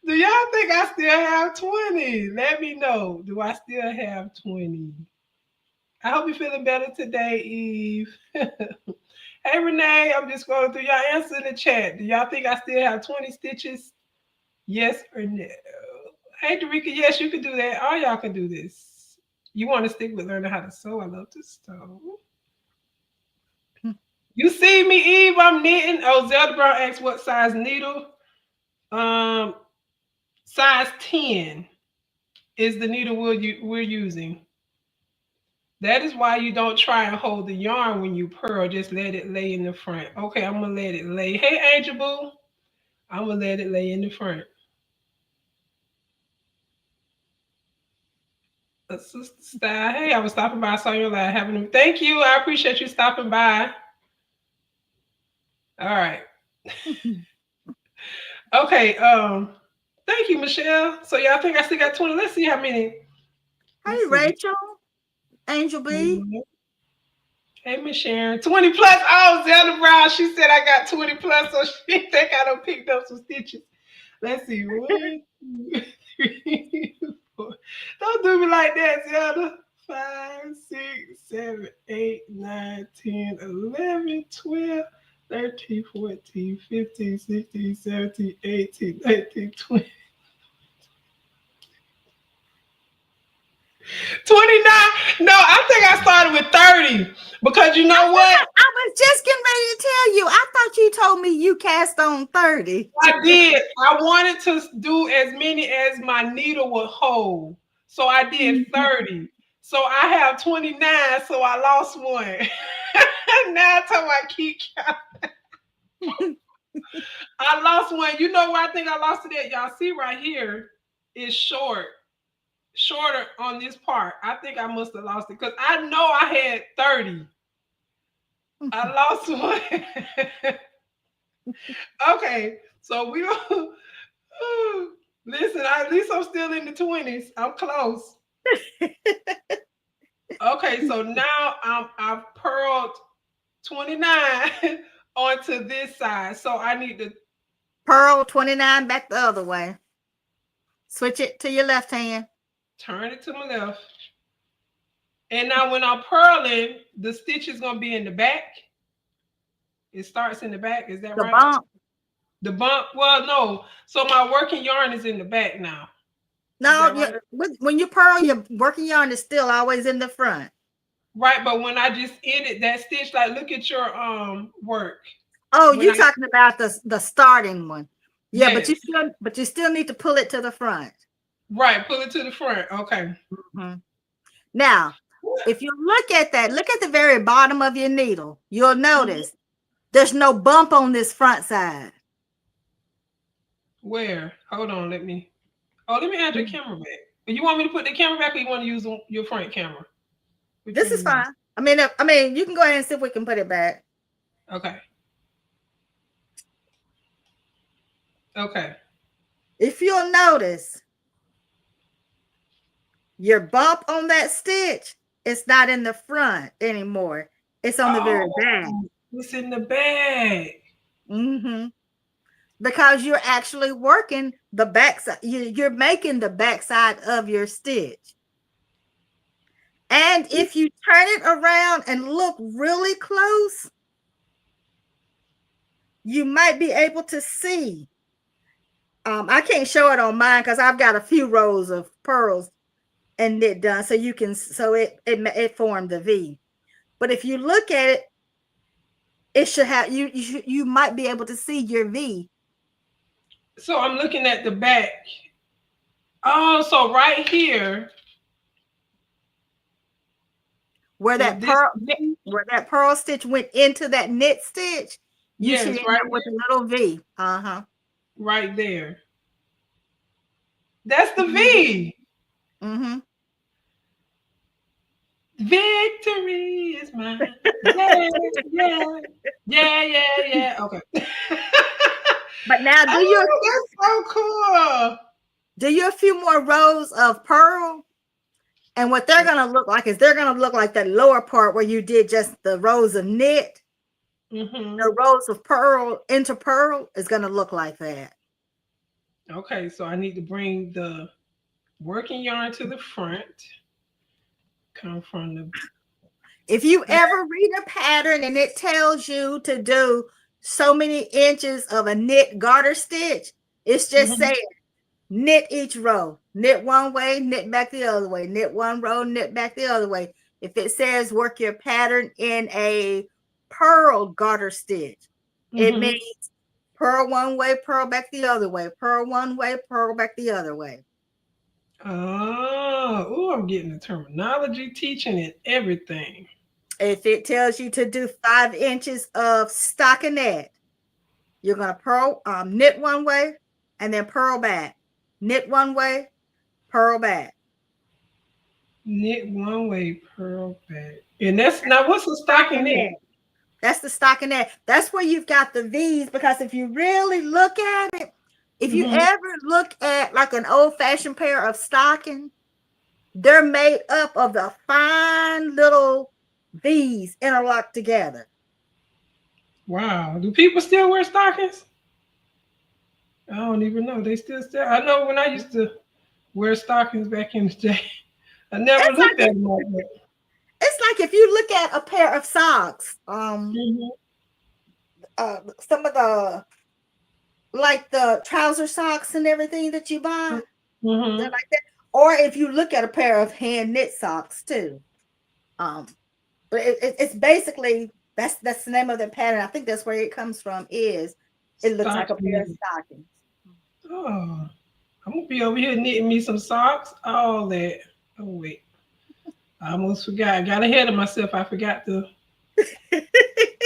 Do y'all think I still have 20? Let me know. Do I still have 20? I hope you're feeling better today, Eve. Hey, Renee, I'm just going through y'all answer in the chat. Do y'all think I still have 20 stitches? Yes or no? Hey, Darika, yes, you can do that. All y'all can do this. You want to stick with learning how to sew? I love to sew. You see me, Eve? I'm knitting. Oh, Zelda Brown asked what size needle. Um, size 10 is the needle we're using. That is why you don't try and hold the yarn when you purl. Just let it lay in the front. Okay, I'm gonna let it lay. Hey, Angel Boo, I'm gonna let it lay in the front. Sister Style. Hey, I was stopping by. I saw your live having them. Thank you. I appreciate you stopping by. All right. Okay. Thank you, Michelle. So y'all think I still got 20? Let's see how many. Hey, Let's see. Rachel, Angel B. Hey, Miss Sharon. 20 plus. Oh, Zelda Brown. She said I got 20 plus, so she think I done picked up some stitches. Let's see. 1, 2, 3, 4. Don't do me like that, Zelda. 5, 6, 7, 8, 9, 10, 11, 12, 13, 14, 15, 16, 17, 18, 19, 20. 29. No, I think I started with 30 because you know what? I was just getting ready to tell you. I thought you told me you cast on 30. I did. I wanted to do as many as my needle would hold. So I did 30. So I have 29, so I lost one. Now I tell I keep counting. I lost one. You know where I think I lost it at? Y'all see right here is shorter on this part. I think I must have lost it because I know I had 30. I lost one. Okay, so we gonna listen. At least I'm still in the 20s. I'm close. Okay, so now I've purled 29 onto this side. So I need to Purl 29 back the other way. Switch it to your left hand. turn it to my left. And now when I'm purling, the stitch is gonna be in the back. It starts in the back. Is that The right? bump. The bump. Well, no. So my working yarn is in the back now. Is No, that right? when you purl, your working yarn is still always in the front. Right, but when I just ended that stitch, like look at your work. Oh, When you I talking about the starting one. Yeah, yes, but you still need to pull it to the front. right, pull it to the front. Okay. Mhm. Now, if you look at that, look at the very bottom of your needle. You'll Mhm. notice there's no bump on this front side. Where? Hold on, let me. Oh, let me add your Mm. camera back. You want me to put the camera back, or you want to use your front camera? Which This one is you want? fine. You can go ahead and see if we can put it back. Okay. Okay. If you'll notice, your bump on that stitch is not in the front anymore. It's on the very back. Oh, it's in the back. Mm-hmm. Because you're actually working the back side. You're making the back side of your stitch. And if you turn it around and look really close, you might be able to see. I can't show it on mine because I've got a few rows of pearls and knit done, so you can it formed the V. But if you look at it, it should have you might be able to see your V So I'm looking at the back. Oh, so right here where is that this pearl V? where that pearl stitch went into that knit stitch. You should Yes, end right up with a little V. right there. That's the Mm-hmm. V. Mm-hmm. Victory is mine. Yeah, yeah, yeah, yeah, yeah. Okay. But now Oh, that's so cool. do you a few more rows of pearl, and what they're gonna look like is they're gonna look like that lower part where you did just the rows of knit. Mm-hmm. The rows of pearl into pearl is gonna look like that. Okay, so I need to bring the working yarn to the front. Come from the If you back. ever read a pattern and it tells you to do so many inches of a knit garter stitch, it's just Mm-hmm. saying knit each row, knit one way, knit back the other way, knit one row, knit back the other way. If it says work your pattern in a pearl garter stitch, it Mm-hmm. means purl one way, purl back the other way, purl one way, purl back the other way. Oh, ooh, I'm getting the terminology, teaching it, everything. If it tells you to do 5 inches of stockinette, you're going to purl, knit one way and then purl back. Knit one way, purl back. Knit one way, purl back. And that's now what's a stockinette? Stockinette. That's the stockinette. That's where you've got the V's, because if you really look at it, if you Mm-hmm. ever look at like an old-fashioned pair of stocking, they're made up of the fine little V's interlocked together. Wow. Do people still wear stockings? I don't even know. They still. I know when I used to wear stockings back in the day. I never It's looked like at them like that. if you look at a pair of socks, Mm-hmm. some of the like the trouser socks and everything that you buy, they're Mm-hmm. like that. Or if you look at a pair of hand knit socks too, um, but it's basically that's the name of the pattern. I think that's where it comes from. Is it looks like a pair of Stocking. stockings. Oh, I'm gonna be over here knitting me some socks. All that. Oh wait, I almost forgot. I got ahead of myself. I forgot to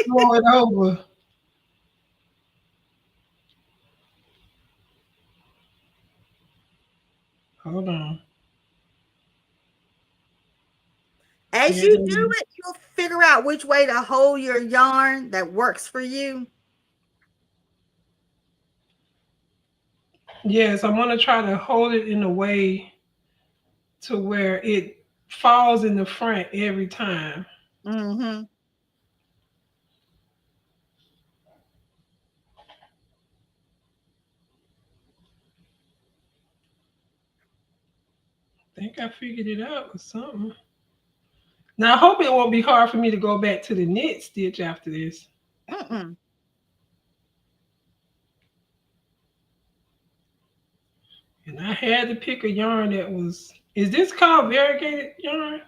throw it over. Hold on. As There you goes. do it, you'll figure out which way to hold your yarn that works for you. Yes, I'm gonna try to hold it in a way to where it falls in the front every time. Mm-hmm. I think I figured it out or something. Now I hope it won't be hard for me to go back to the knit stitch after this. Mm-mm. And I had to pick a yarn that was. Is this called variegated yarn?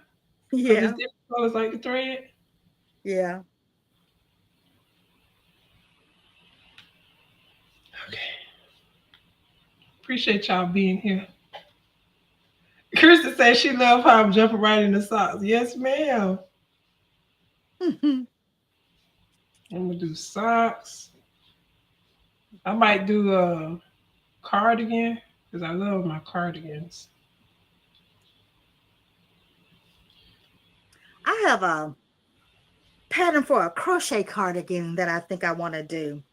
Because it's Yeah. different colors like the thread. Yeah. Okay. Appreciate y'all being here. Krista says she love how I'm jumping right in the socks. Yes, ma'am. I'm gonna do socks. I might do a cardigan because I love my cardigans. I have a pattern for a crochet cardigan that I think I want to do.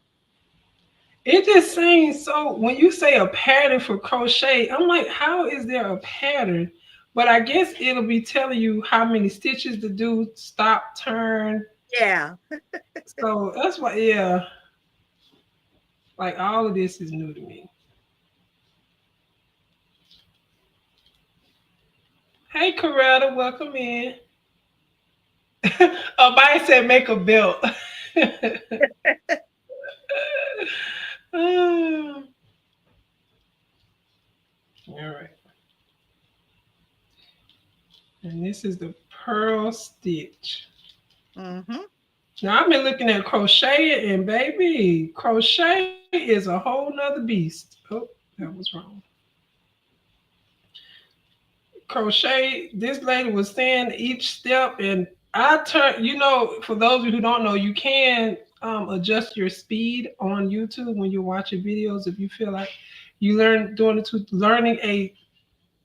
It just seems so. When you say a pattern for crochet, I'm like, how is there a pattern? But I guess it'll be telling you how many stitches to do, stop, turn. Yeah. So that's why, yeah, like all of this is new to me. Hey, Coretta, welcome in. Oh, Maya said make a belt. All right. And this is the pearl stitch. Mm-hmm. Now I've been looking at crochet and baby, crochet is a whole nother beast. Oh, that was wrong. Crochet, this lady was saying each step and I turn, for those of you who don't know, you can adjust your speed on YouTube when you're watching videos if you feel like you learn doing it to learning a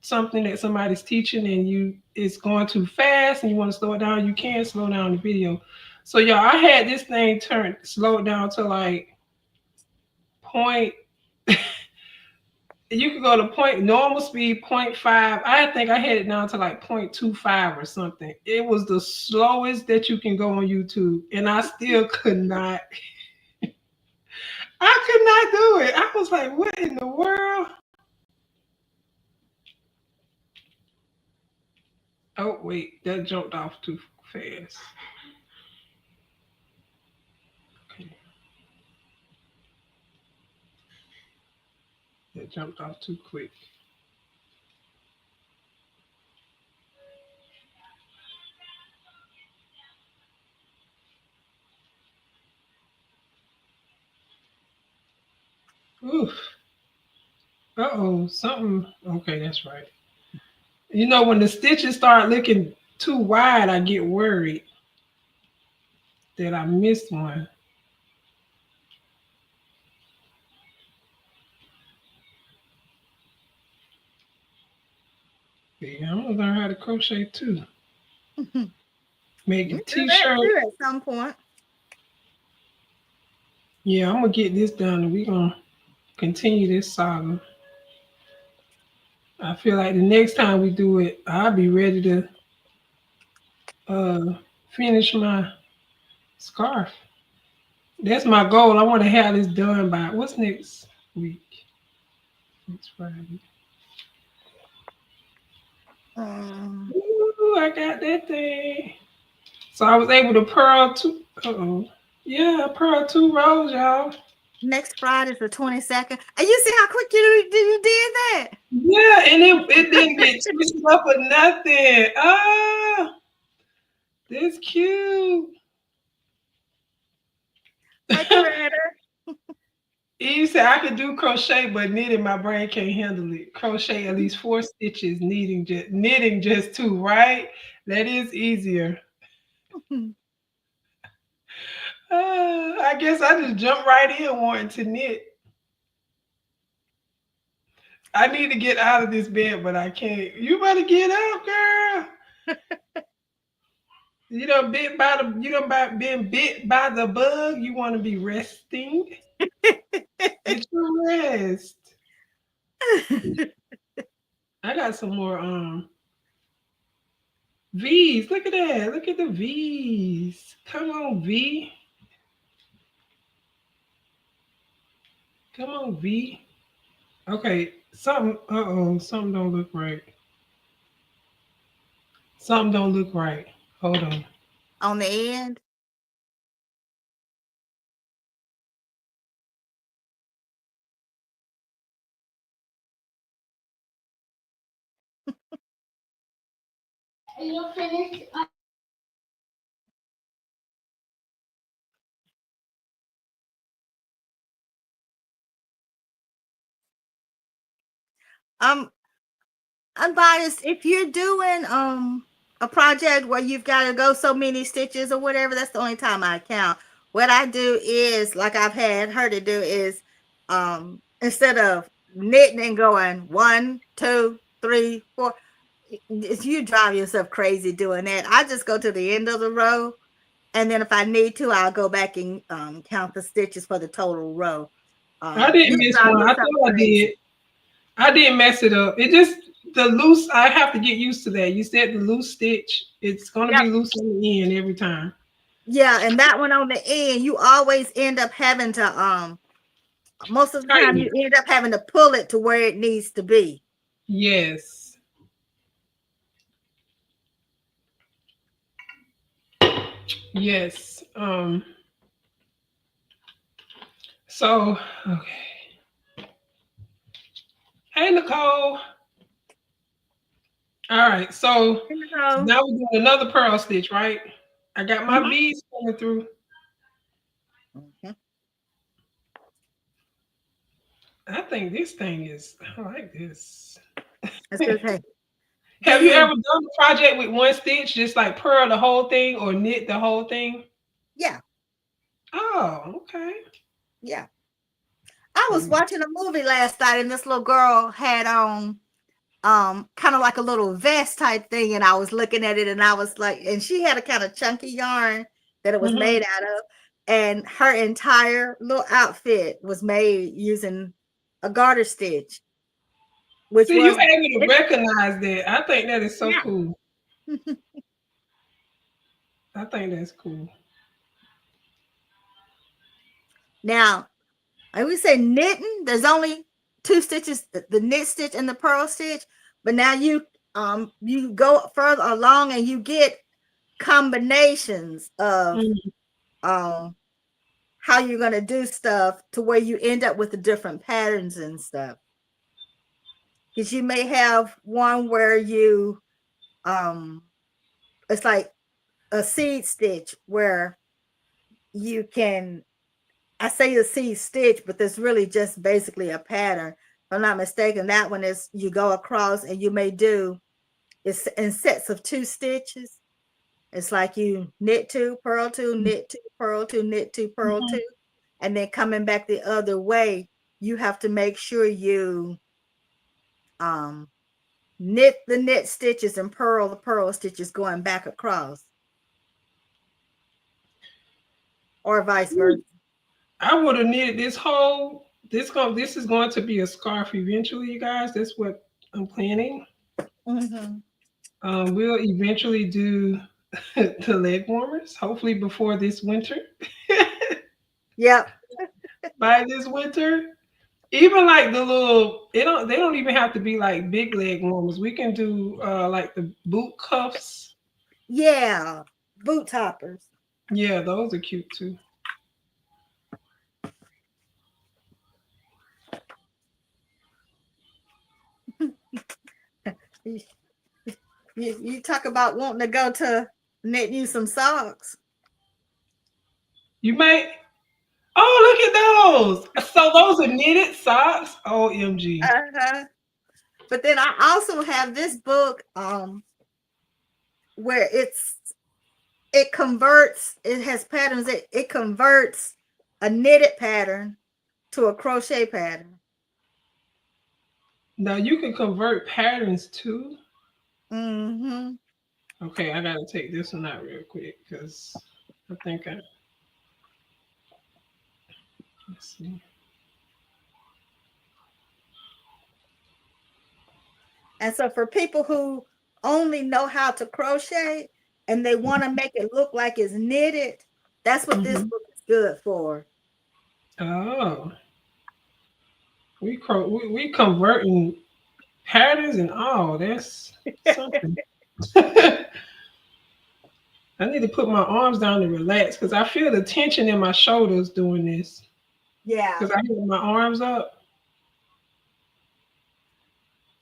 something that somebody's teaching and you it's going too fast and you want to slow it down, you can slow down the video. So y'all, I had this thing turned slowed down to like point. You could go to point normal speed 0.5. I think I had it down to like 0.25 or something. It was the slowest that you can go on YouTube, and I still could not. I could not do it. I was like, "What in the world?" Oh wait, that jumped off too fast. Okay, that jumped off too quick. Oof. Uh-oh, something. Okay, that's right. When the stitches start looking too wide, I get worried that I missed one. Yeah, I'm gonna learn how to crochet too. You Making do that t-shirt. too at some point. Yeah, I'm gonna get this done and we're gonna continue this saga. I feel like the next time we do it, I'll be ready to uh finish my scarf. That's my goal. I want to have this done by what's next week? Next Friday. Um, Ooh, I got that thing. So I was able to purl two. Uh-oh. Yeah, I purl two rows, y'all. Next Friday is the 22nd. And you see how quick you did that? Yeah, and it didn't get twisted up or nothing. Ah, that's cute. Hi, Coretta. You said I could do crochet, but knitting my brain can't handle it. Crochet at least 4 stitches, knitting just two, right? That is easier. I guess I just jump right in wanting to knit. I need to get out of this bed, but I can't. You better get up, girl. Been bit by the bug. You want to be resting. Get your rest. I got some more V's. Look at that. Look at the V's. Come on, V. Come on, V. Okay. Something don't look right. Something don't look right. Hold on. On the end. you finished? Um, unbiased. If you're doing a project where you've got to go so many stitches or whatever, that's the only time I count. What I do is, like I've had her to do, is instead of knitting and going 1, 2, 3, 4, you drive yourself crazy doing that. I just go to the end of the row, and then if I need to, I'll go back and count the stitches for the total row. I didn't You miss drive one. I yourself thought I did. crazy. I didn't mess it up. It just the loose. I have to get used to that. You said the loose stitch. It's gonna Yep. be loose on the end every time. Yeah, and that one on the end, you always end up having to most of the time Tighten you it. end up having to pull it to where it needs to be. Yes. Yes. So okay. Hey Nicole. All right. So You know? now we're doing another pearl stitch, right? I got my Mhm. beads coming through. Mhm. I think this thing is. I like this. That's good. Hey, do Have you you? ever done a project with one stitch, just like pearl the whole thing or knit the whole thing? Yeah, Oh, okay. yeah. I was watching a movie last night, and this little girl had on kind of like a little vest type thing, and I was looking at it, and I was like, and she had a kind of chunky yarn that it was Mm-hmm. made out of, and her entire little outfit was made using a garter stitch, which See, you was able to it, recognize that. I think that is so yeah. cool. I think that's cool. Now, I would say knitting, there's only two stitches, the knit stitch and the purl stitch, but now you go further along and you get combinations of Mm. um how you're going to do stuff to where you end up with the different patterns and stuff. Because you may have one where you um it's like a seed stitch where you can, I say a seed stitch, but there's really just basically a pattern. If I'm not mistaken, that one is you go across and you may do it's in sets of 2 stitches. It's like you knit 2, purl 2, knit 2, purl 2, knit 2, purl Mhm. 2, and then coming back the other way, you have to make sure you um knit the knit stitches and purl the purl stitches going back across, or vice versa. I would have needed this whole this is going to be a scarf eventually, you guys. That's what I'm planning. Mm-hmm. We'll eventually do the leg warmers, hopefully before this winter. Yep. By this winter. Even like the little they don't even have to be like big leg warmers. We can do like the boot cuffs. Yeah. Boot toppers. Yeah, those are cute too. You, you talk about wanting to go to knit you some socks. You may oh look at those. So those are knitted socks. OMG. Uh-huh. But then I also have this book where it converts, it has patterns, it converts a knitted pattern to a crochet pattern. Now you can convert patterns too. Mm-hmm. Okay, I gotta take this one out real quick because I think I let's see. And so for people who only know how to crochet and they want to make it look like it's knitted, that's what this Hmm. book is good for. Oh, we converting patterns and all. That's something. I need to put my arms down and relax because I feel the tension in my shoulders doing this. Yeah. Because I have my arms up.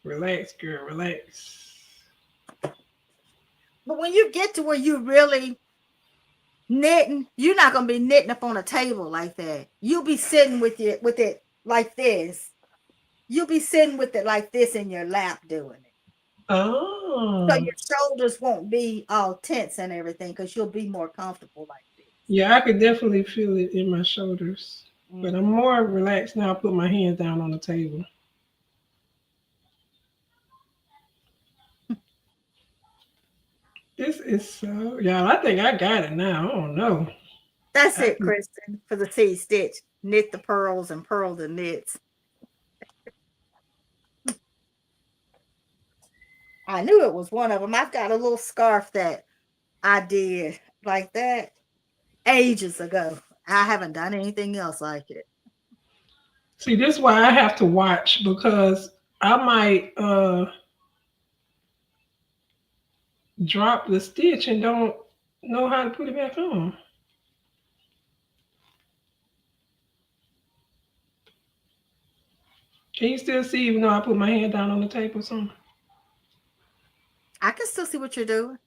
Relax, girl, relax. But when you get to where you really knitting, you're not gonna be knitting up on a table like that. You'll be sitting with it like this. You'll be sitting with it like this in your lap doing it. So Oh, your shoulders won't be all tense and everything because you'll be more comfortable like this. yeah, I could definitely feel it in my shoulders. But I'm Mhm. more relaxed now. I put my hands down on the table. This is so, y'all. I think I got it now. I don't know. That's I it, can, Kristen, for the seed stitch. Knit the pearls and purl the knits. I knew it was one of them. I've got a little scarf that I did like that ages ago. I haven't done anything else like it. see, this is why I have to watch because I might drop the stitch and don't know how to put it back on. Can you still see even though I put my hand down on the tape or something? I can still see what you're doing.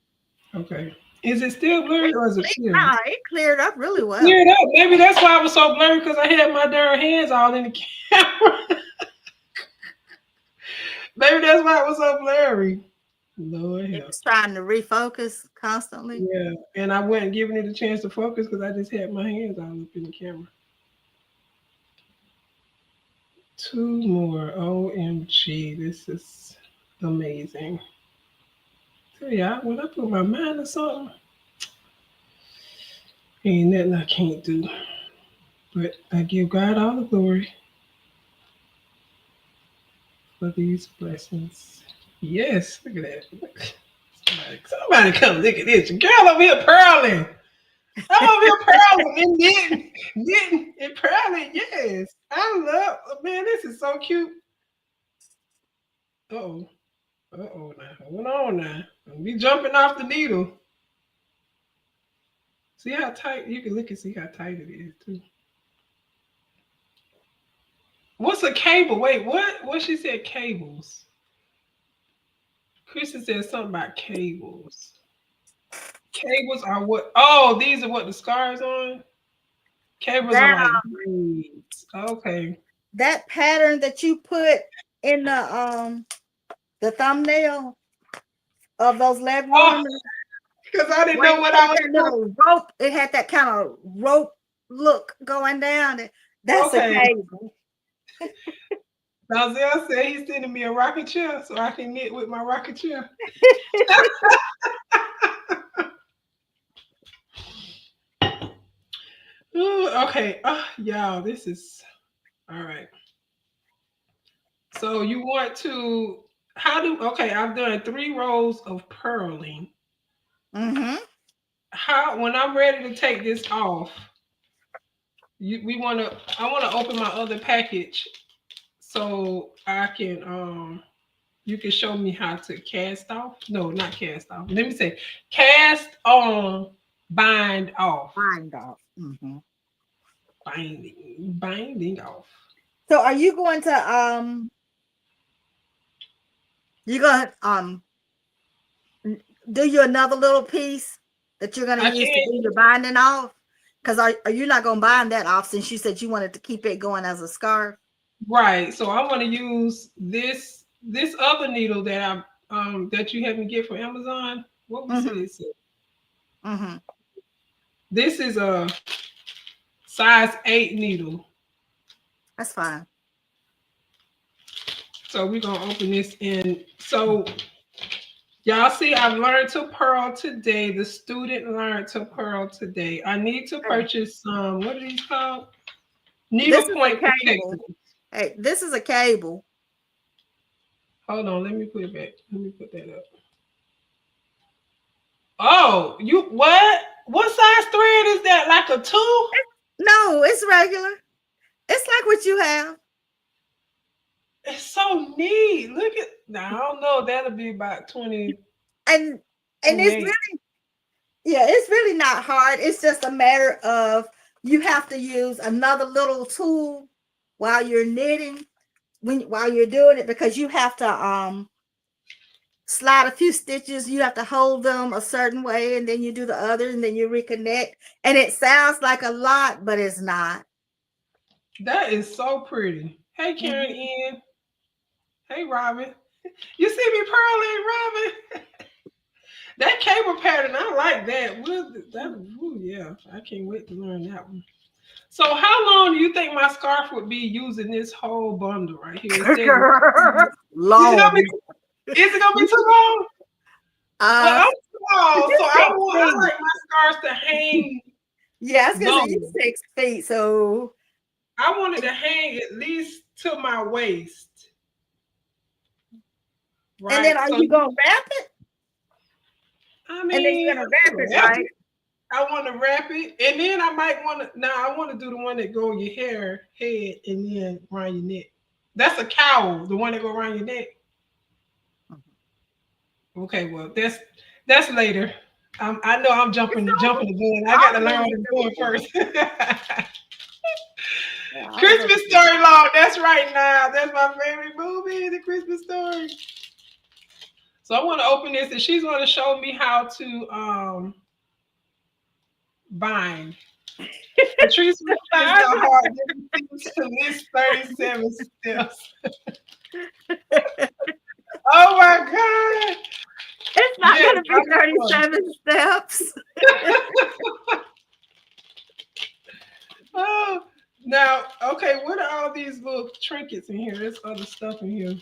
Okay. Is it still blurry or is it clear? It cleared up really well. Cleared up. Maybe that's why I was so blurry because I had my darn hands all in the camera. Maybe that's why it was so blurry. Lord It help. was trying to refocus constantly. Yeah. And I wasn't giving it a chance to focus because I just had my hands all up in the camera. Two more. OMG. This is amazing. So yeah, when I put my mind to something, ain't nothing I can't do. But I give God all the glory for these blessings. Yes, look at that. Somebody come look at this. Girl over here pearling. I'm over here pearling and knitting and pearling. Yes. I love, man, this is so cute. Uh-oh. Uh-oh now. Hold on now. We jumping off the needle. See how tight, you can look and see how tight it is too. What's a cable? Wait, what? What she said cables. Kristen said something about cables. Cables are what? Oh, these are what the scars on. Cables are That like braids. Okay. that pattern that you put in the thumbnail of those leg Oh, warmers, because I didn't where know it what had I was that doing. little rope, it had that kind of rope look going down. That's a Okay. cable. Dalzell said he's sending me a rocket chair so I can knit with my rocket chair. Ooh, okay. Y'all, this is all right. So you want to how do okay, I've done 3 rows of purling. Mm-hmm. How when I'm ready to take this off, I wanna open my other package so I can you can show me how to cast off. No, not cast off. Let me say cast on, bind off. Bind off. Mm-hmm. Binding off. So are you going to you gonna do you another little piece that you're gonna I use to do can't your binding off? Because are you not gonna bind that off since you said you wanted to keep it going as a scarf? right. So I want to use this other needle that that you had me get from Amazon. What was Mm-hmm. this? Mm-hmm. This is a size 8 needle. That's fine. So we're gonna open this in. So y'all see, I've learned to purl today. The student learned to purl today. I need to Okay. purchase some. What are these called? This Needle is a point cable. protectors. Hey, this is a cable. Hold on, let me put it back. Let me put that up. Oh, you what? What size thread is that? Like a 2? No, it's regular. It's like what you have. It's so neat. Look at now. I don't know. That'll be about 20, And it's 28. really, yeah, it's really not hard. It's just a matter of you have to use another little tool while you're knitting while you're doing it because you have to slide a few stitches. You have to hold them a certain way, and then you do the other, and then you reconnect. And it sounds like a lot, but it's not. That is so pretty. Hey, Karen Mhm. Ian. Hey, Robin. You see me purling, Robin? That cable pattern, I like that. Ooh, yeah, I can't wait to learn that one. So, how long do you think my scarf would be using this whole bundle right here? It says, is it gonna Long. be? Is it gonna be too long? Well, Uh, I'm small, so you're 6 feet. I like my scarves to hang Yeah, I was gonna say low. you're 6 feet, so I want it to hang at least to my waist, and then right? are So, you gonna wrap it? I And then you're mean, gonna wrap it, right? I want to wrap it, and then I might want to. Now I want to do the one that go on your head, and then around your neck. That's a cowl, the one that go around your neck. Okay, well that's later. I know I'm It's jumping the gun. I got to all learn really what I'm doing doable. first. Yeah, all really Christmas doable. Story long. That's right now. That's my favorite movie, The Christmas Story. So I want to open this, and she's going to show me how to bind. Patrice is the heart that refused to list 37 steps. Oh my God. It's not Yes, gonna be I'm sure. 37 steps. Oh, now, okay, what are all these little trinkets in here? There's other stuff in here.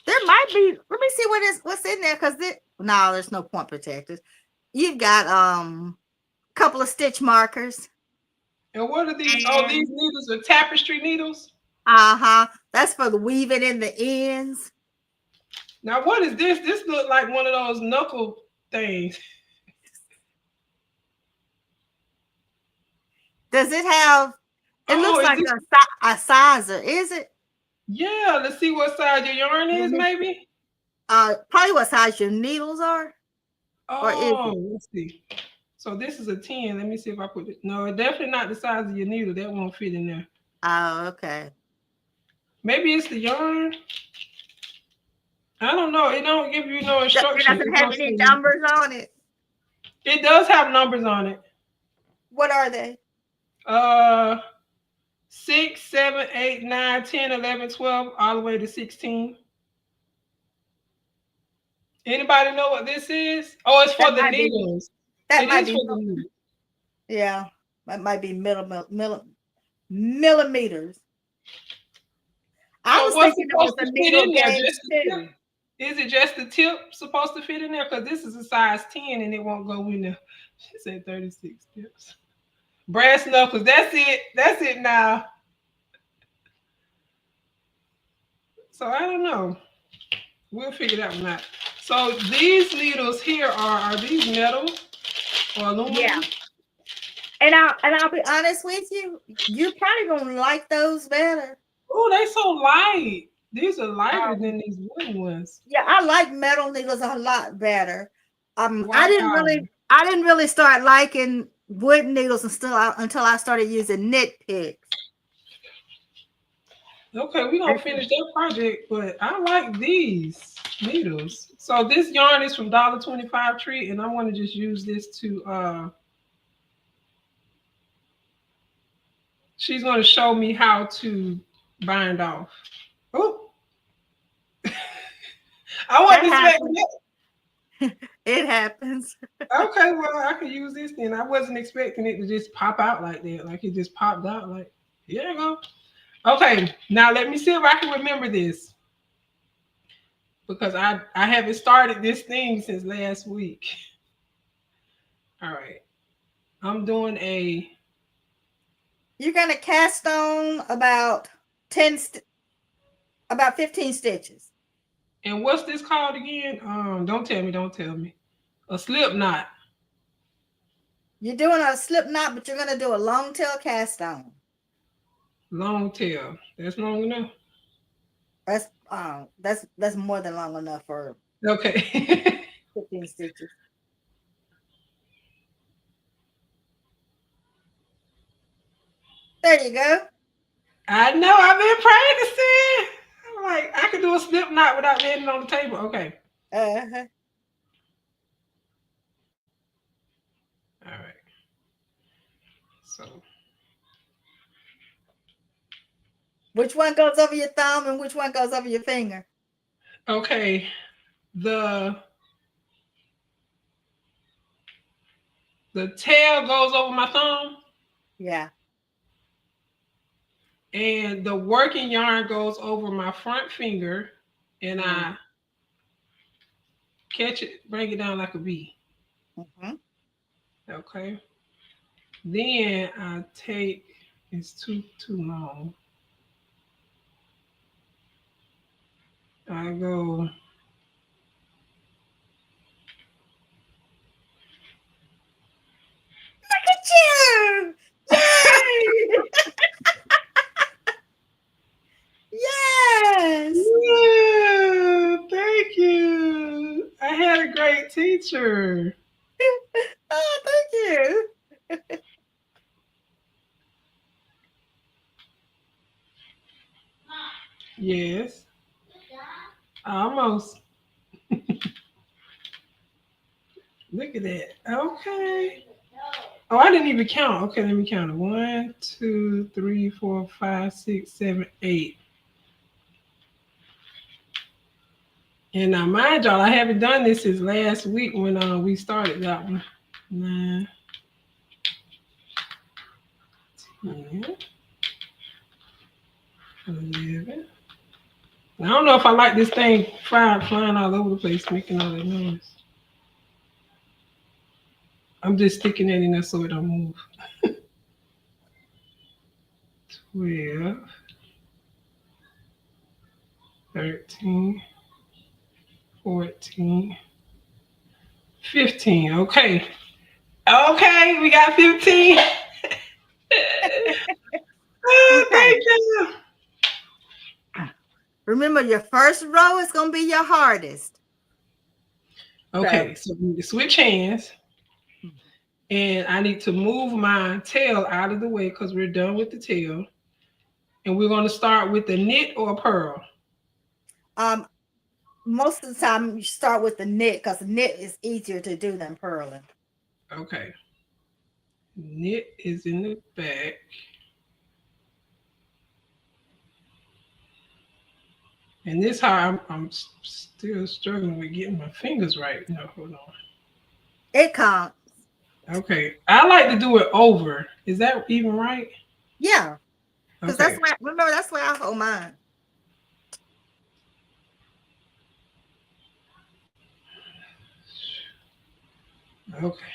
There might be. Let me see what's in there because no, there's no point protectors. You've got couple of stitch markers And what are these? Oh, these and needles are tapestry needles. that's for the weaving in the ends. Now, what is this? This look like one of those knuckle things. Does it have? It Oh, looks is like this? a sizer. Is it? Yeah, let's see what size your yarn Let is, me maybe. probably what size your needles are, or is Oh, it? let's see. So this is a 10. Let me see if I put it. No, it's definitely not the size of your needle. That won't fit in there. Oh, okay. Maybe it's the yarn. I don't know. It don't give you no It instruction. doesn't It have don't any say. numbers on it. It does have numbers on it. What are they? Uh, 6, 7, 8, 9, 10, 11, 12, all the way to 16. Anybody know what this is? Oh, it's That for the might be. needles. That It might is be. for the needles. Yeah, that might be millimeters. I So was what's thinking it was supposed a to fit needle in there? gauge Just the tip? too. Is it just the tip supposed to fit in there? Because this is a size 10 and it won't go in there. She said 36 tips. Brass knuckles. That's it. That's it now. So I don't know. We'll figure that one out. So these needles here are these metal or Yeah, aluminum? and I'll be honest with you. You're probably gonna like those better. Oh, they so light. These are lighter Um, than these wooden ones. yeah, I like metal needles a lot better. I didn't Wow. really, I didn't really start liking wooden needles until I started using knit picks. Okay, we're gonna finish that project, but I like these needles. So this yarn is from $1.25 Tree, and I want to just use this to she's gonna show me how to bind off. Oh, I That wasn't expecting happens. that. It happens. Okay, well I can use this then. I wasn't expecting it to just pop out like that. Like it just popped out like here you go. Okay, now let me see if I can remember this. Because I haven't started this thing since last week. All right. I'm doing a You're gonna cast on about about 15 stitches. and what's this called again? Don't tell me, don't tell me. A slip knot. You're doing a slip knot, but you're gonna do a long tail cast on. Long tail. That's long enough. That's more than long enough for Okay. 15 stitches. There you go. I know I've been practicing. I'm like, I can do a slip knot without laying it on the table. Okay. Uh-huh. All right. So Which one goes over your thumb and which one goes over your finger? okay, the the tail goes over my thumb, Yeah. and the working yarn goes over my front finger, and Mm-hmm. I catch it, bring it down like a V. Mm-hmm. Okay. Then I take, it's too long. I go, Look at you! Yay! Yes! yeah, thank you. I had a great teacher. Oh, thank you. Yes, almost. Look at that. Okay. Oh, I didn't even count. Okay, let me count it. 1, 2, 3, 4, 5, 6, 7, 8. And now, mind y'all, I haven't done this since last week when we started that one. 9, 10, 11. I don't know if I like this thing flying all over the place, making all that noise. I'm just sticking it in there so it don't move. 12, 13, 14, 15. Okay. Okay, we got 15. Oh, Okay. thank you. Remember, your first row is going to be your hardest. So, Okay, so we need to switch hands, and I need to move my tail out of the way because we're done with the tail. And we're going to start with the knit or pearl. um, most of the time you start with the knit because the knit is easier to do than purling. Okay, knit is in the back. And this how I'm still struggling with getting my fingers right. No, hold It comes. on. Okay, I like to do it over. Is that even right? Yeah, because that's Okay, why. Remember, that's where I hold mine. okay.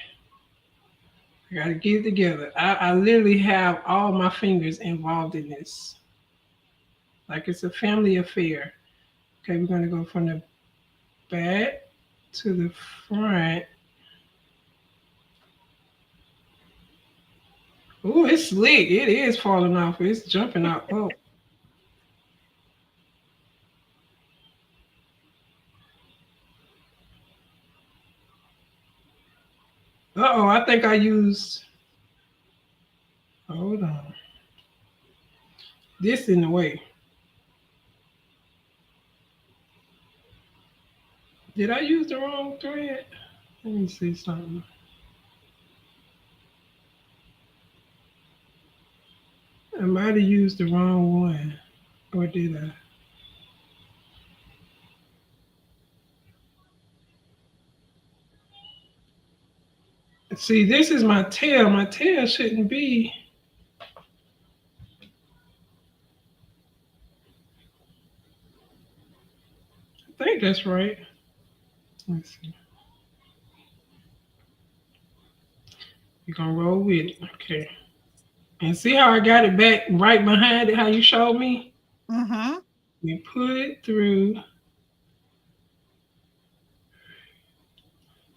I gotta get it together. I literally have all my fingers involved in this. Like it's a family affair. Okay, we're gonna go from the back to the front. Ooh, it's slick. It is falling off. It's jumping out. Oh, uh-oh, I think I used, hold on. This in the way. Did I use the wrong thread? Let me see something. I might have used the wrong one. Or did I? See, this is my tail. My tail shouldn't be. I think that's right. Let's see. You're gonna roll with it. Okay. And see how I got it back right behind it, how you showed me? Mm-hmm. You put it through.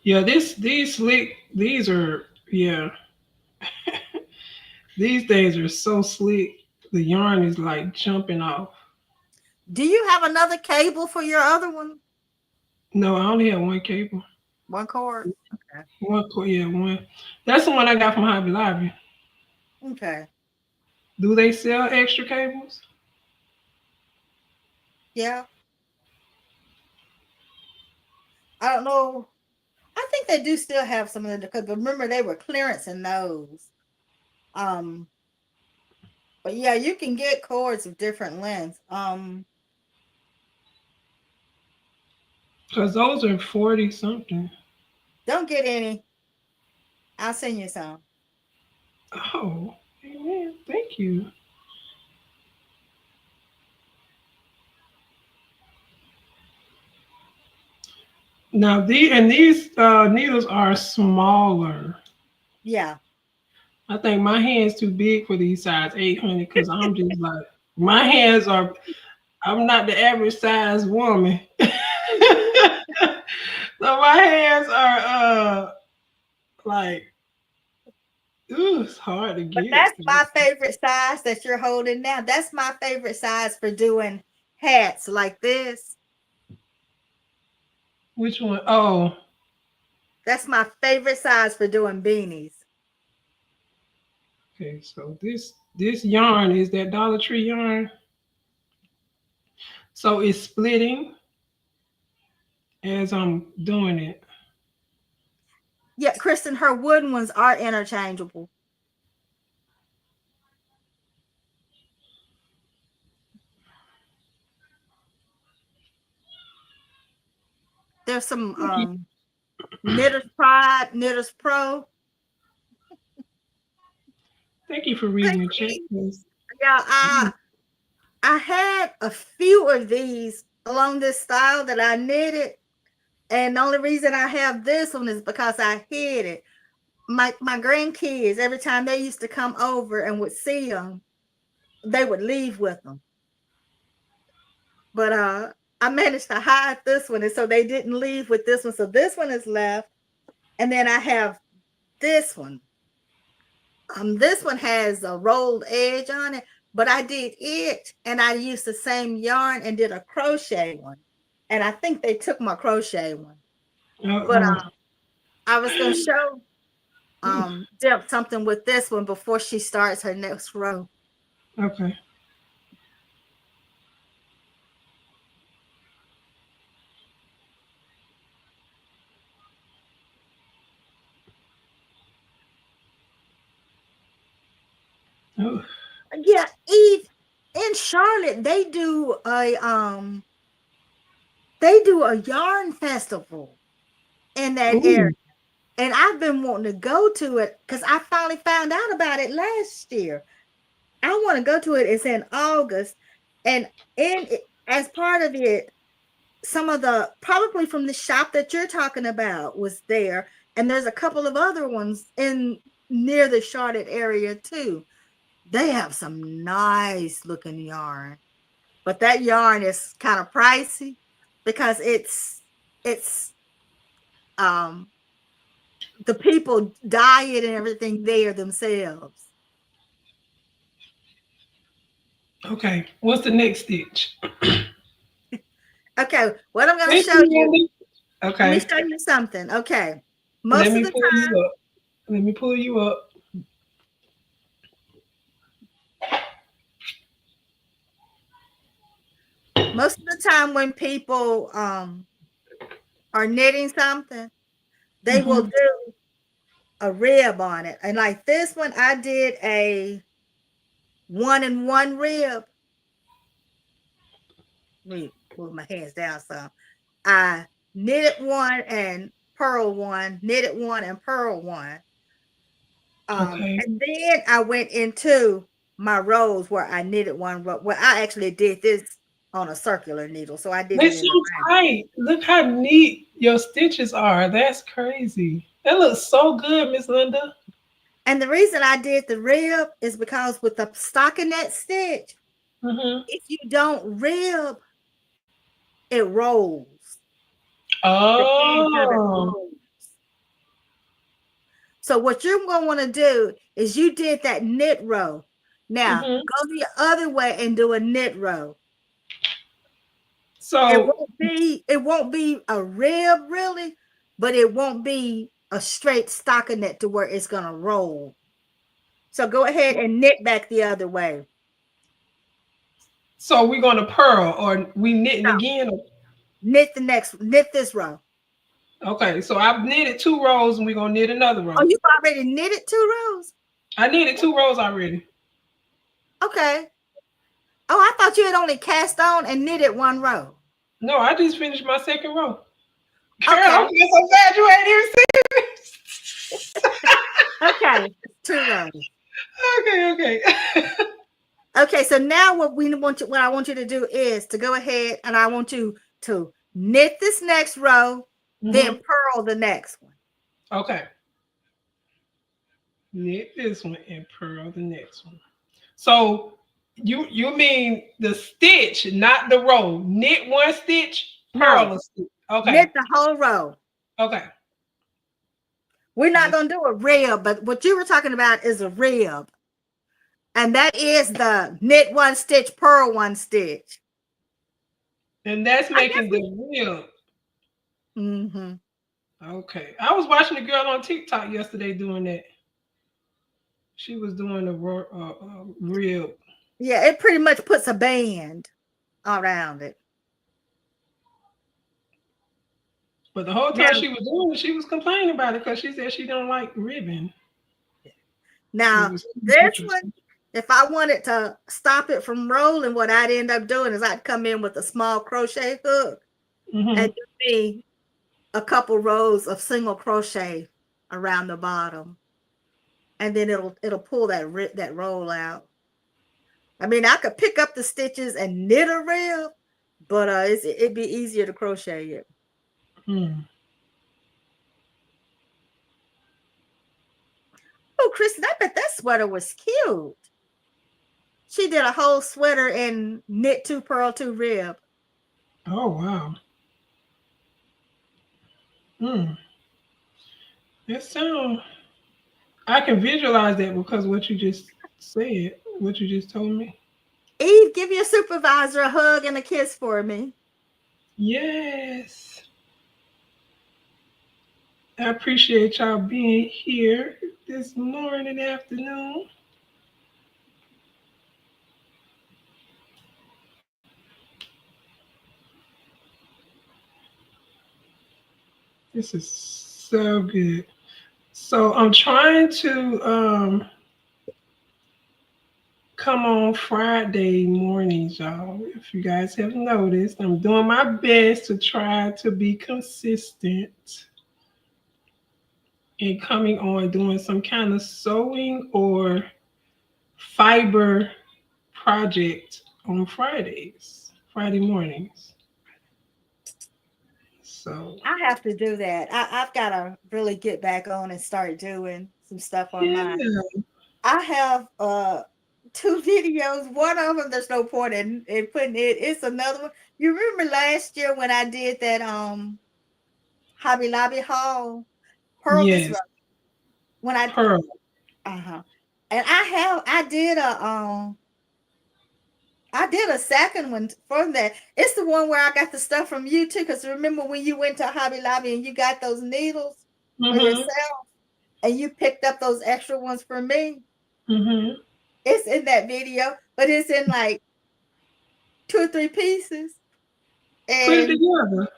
Yeah, these slick, these are, yeah, these things are so slick. The yarn is like jumping off. Do you have another cable for your other one? No, I only have one cable. One cord. Okay. Yeah, one. That's the one I got from Hobby Lobby. Okay. Do they sell extra cables? Yeah. I don't know. I think they do still have some of the because remember they were clearance in those. Um, but yeah, you can get cords of different lengths. Because those are 40 something. Don't get any. I'll send you some. Oh, amen. Thank you. Now, these needles are smaller. Yeah. I think my hands too big for these size 800 because I'm just like, my hands are, I'm not the average size woman. So my hands are like, ooh, it's hard to But get. that's my favorite size that you're holding now. That's my favorite size for doing hats like this. Which one? Oh, That's my favorite size for doing beanies. okay. So this yarn is that Dollar Tree yarn. So it's splitting as I'm doing it. Yeah, Kristen, her wooden ones are interchangeable. There's some Thank you, Knitters Pride, Knitters Pro. thank you for Hey, reading the chat. Steve. 'Cause- Yeah, I had a few of these along this style that I knitted, and the only reason I have this one is because I hid it. My grandkids, every time they used to come over and would see them, they would leave with them. But I managed to hide this one, and so they didn't leave with this one. So this one is left, and then I have this one. This one has a rolled edge on it, but I did it, and I used the same yarn and did a crochet one, and I think they took my crochet one. But Uh-oh. I was gonna show Deb something with this one before she starts her next row. Okay. Oh, Yeah, Eve in Charlotte, they do a yarn festival in that area. ooh. And I've been wanting to go to it because I finally found out about it last year. I want to go to it. It's in August. And as part of it, some of the probably from the shop that you're talking about was there. And there's a couple of other ones in near the Charlotte area too. They have some nice looking yarn, but that yarn is kind of pricey because it's um the people dye it and everything there themselves. Okay. What's the next stitch? Okay, what I'm going to Thank show you, you, Wendy. let me Okay. show you something. Okay, Let most of me the pull you up. Let me pull you up. time when people are knitting something, they will Hmm. do a rib on it. And like this one, I did a 1 and 1 rib. Let me move my hands down some. I knitted one and purl one, knitted one and purl one. Okay. And then I went into my rows where I knitted one row. Well, I actually did this on a circular needle, so I did They're it so in the round. tight. Look how neat your stitches are. That's crazy. That looks so good, Miss Linda. And the reason I did the rib is because with the stockinette stitch, Hmm. if you don't rib, it rolls. The edge of it Oh. rolls. So what you're going to want to do is you did that knit row. Now Hmm. go the other way and do a knit row. So, It won't be a rib really, but it won't be a straight stockinette to where it's gonna roll. So go ahead and knit back the other way. so we're gonna purl or we knitting No, again? knit this row. Okay, so I've knitted 2 rows and we're gonna knit another Oh, row. you've already knitted 2 rows? I knitted 2 rows already. Okay. Oh, I thought you had only cast on and knitted 1 row. No, I just finished my second row. Girl, Okay. I'm getting so glad you ain't even seen this. Okay. 2 rows. Okay, okay. Okay, so now what I want you to do is to go ahead and I want you to knit this next row, then Hmm. purl the next one. Okay. Knit this one and purl the next one. So you mean the stitch, not the row. Knit one stitch, No, purl a stitch. Okay. knit the whole row. Okay. We're not Just going to do a rib, but what you were talking about is a rib. And that is the knit 1 stitch, purl 1 stitch. and that's I guess making the rib. Mm-hmm. Okay. I was watching a girl on TikTok yesterday doing that. She was doing a rib. Yeah, it pretty much puts a band around it. But the whole time Now, she was doing it, she was complaining about it because she said she don't like ribbon. It now was this one, interesting. if I wanted to stop it from rolling, what I'd end up doing is I'd come in with a small crochet hook and Hmm. do me a couple rows of single crochet around the bottom, and then it'll pull that roll out. I mean, I could pick up the stitches and knit a rib, but it'd be easier to crochet it. Hmm. Oh, Kristen, I bet that sweater was cute. She did a whole sweater and knit 2, purl 2, rib. Oh wow. Hmm. That sound. I can visualize that because what you just said, what you just told me. Eve, give your supervisor a hug and a kiss for me. Yes. I appreciate y'all being here this morning, afternoon. This is so good. So I'm trying to come on Friday mornings, y'all. If you guys have noticed, I'm doing my best to try to be consistent in coming on doing some kind of sewing or fiber project on Friday mornings. So I have to do that. I've got to really get back on and start doing some stuff on mine. yeah, I have 2 videos. One of them, there's no point in putting it. It's another one. You remember last year when I did that Hobby Lobby haul? Pearl this yes, row. When I pearl. uh-huh. And I did a second one from that. It's the one where I got the stuff from you too. Because remember when you went to Hobby Lobby and you got those needles for Mhm, yourself and you picked up those extra ones for me? mhm. It's in that video, but it's in like 2 or 3 pieces. Put it And together.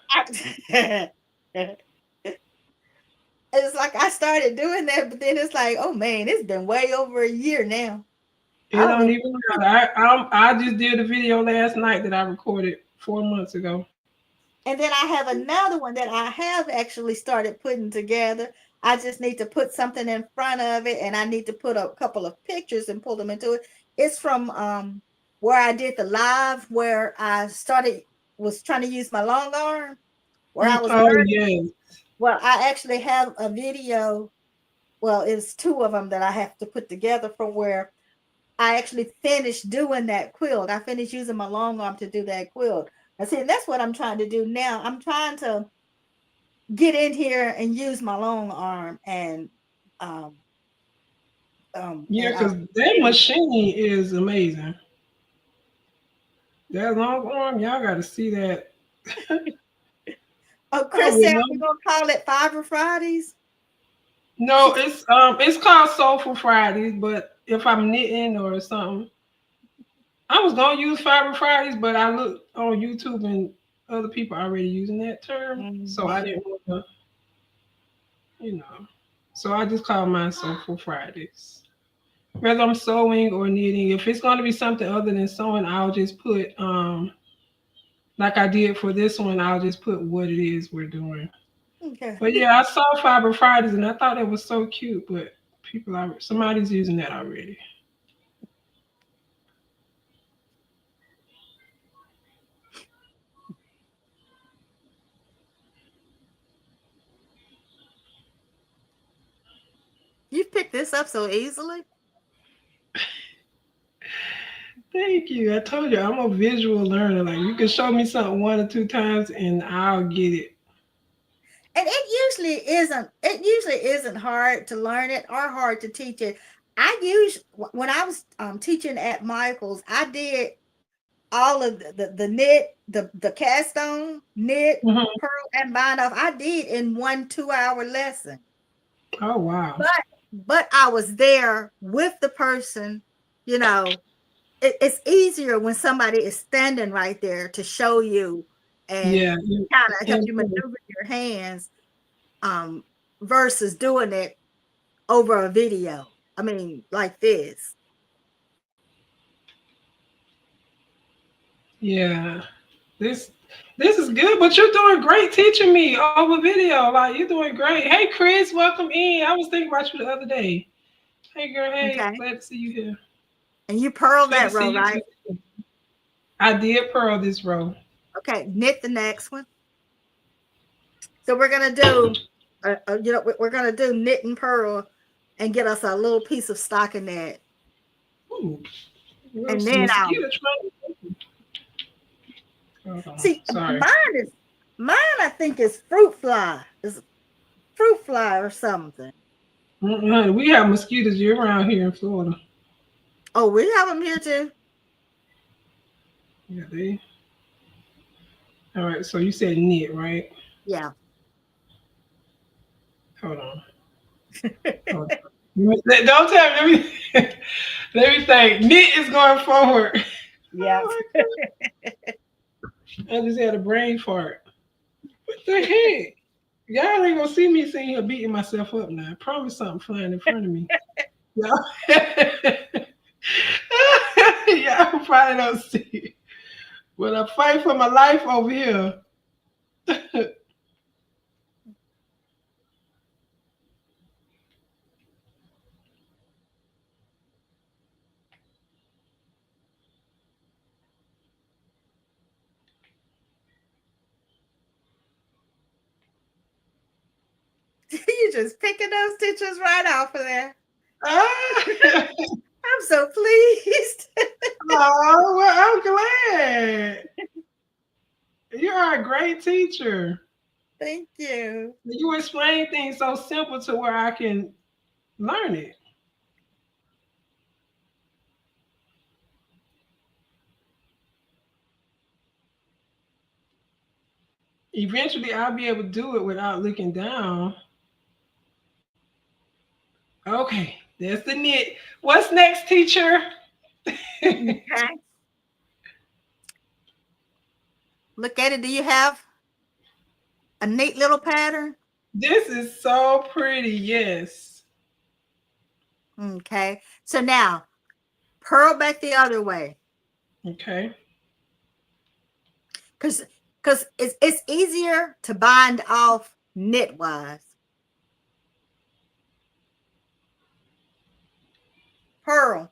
it's like I started doing that, but then it's like, oh man, it's been way over a year now. I It don't don't even. even matter. I just did a video last night that I recorded 4 months ago. And then I have another one that I have actually started putting together. I just need to put something in front of it, and I need to put a couple of pictures and pull them into it. It's from where I did the live, where I started was trying to use my long arm, where I was Oh learning. yes. Well, I actually have a video. Well, it's 2 of them that I have to put together from where I actually finished doing that quilt. I finished using my long arm to do that quilt. I see, and that's what I'm trying to do now. I'm trying to get in here and use my long arm um Yeah, and because that machine is amazing. That long arm, y'all got to see that. oh, I Chris would said love. we're gonna call it Fiber Fridays. No, She it's called Soulful Fridays, but if I'm knitting or something, I was gonna use Fiber Fridays, but I looked on YouTube and other people already using that term, so I Mhm. didn't want to. you know. So I just call mine Soulful Fridays. Whether I'm sewing or knitting, if it's going to be something other than sewing, I'll just put like I did for this one. I'll just put what it is we're doing. Okay. But yeah, I saw Fiber Fridays and I thought it was so cute. But people are somebody's using that already. You picked this up so easily. Thank you. I told you I'm a visual learner. Like you can show me something one or two times and I'll get it. And it usually isn't hard to learn it or hard to teach it. When I was teaching at Michael's, I did all of the knit, the cast on, knit, Mhm. pearl, and bind off. I did in 1 2 hour lesson. Oh wow. But I was there with the person, you know. It's easier when somebody is standing right there to show you and Yeah. kind of help And you maneuver your hands, um, versus doing it over a video. I mean, like this. yeah. This this is good, but you're doing great teaching me over video. Like you're doing great. Hey Chris, welcome in. I was thinking about you the other day. Hey girl, hey, Okay. glad to see you here. And you purl Glad to that see row, you right? too. I did pearl this row. Okay. Knit the next one. So we're gonna do, we're gonna do knit and purl, and get us a little piece of stockinette, Ooh, well, and some then I'll mosquito trying. Hold on. see. Sorry. Mine. I think is fruit fly. Is fruit fly or something. Honey, we have mosquitoes year round here in Florida. Oh, we have them here too. Yeah, they. All right, so you said knit, right? Yeah. Hold on. Hold on. Don't tell me. Let me think. Knit is going forward. Yeah. Oh my god! I just had a brain fart. What the heck? Y'all ain't gonna see me sitting here beating myself up now. I promise something flying in front of me. Y'all, y'all probably don't see it. But I fight for my life over here. You just picking those stitches right off of there. Ah, I'm so pleased. oh, well, I'm glad. You are a great teacher. Thank you. You explain things so simple to where I can learn it. Eventually, I'll be able to do it without looking down. Okay, that's the knit. What's next, teacher? Okay. Look at it. Do you have a neat little pattern? This is so pretty. Yes. Okay. So now purl back the other way, Okay. because it's easier to bind off knit wise. Purl.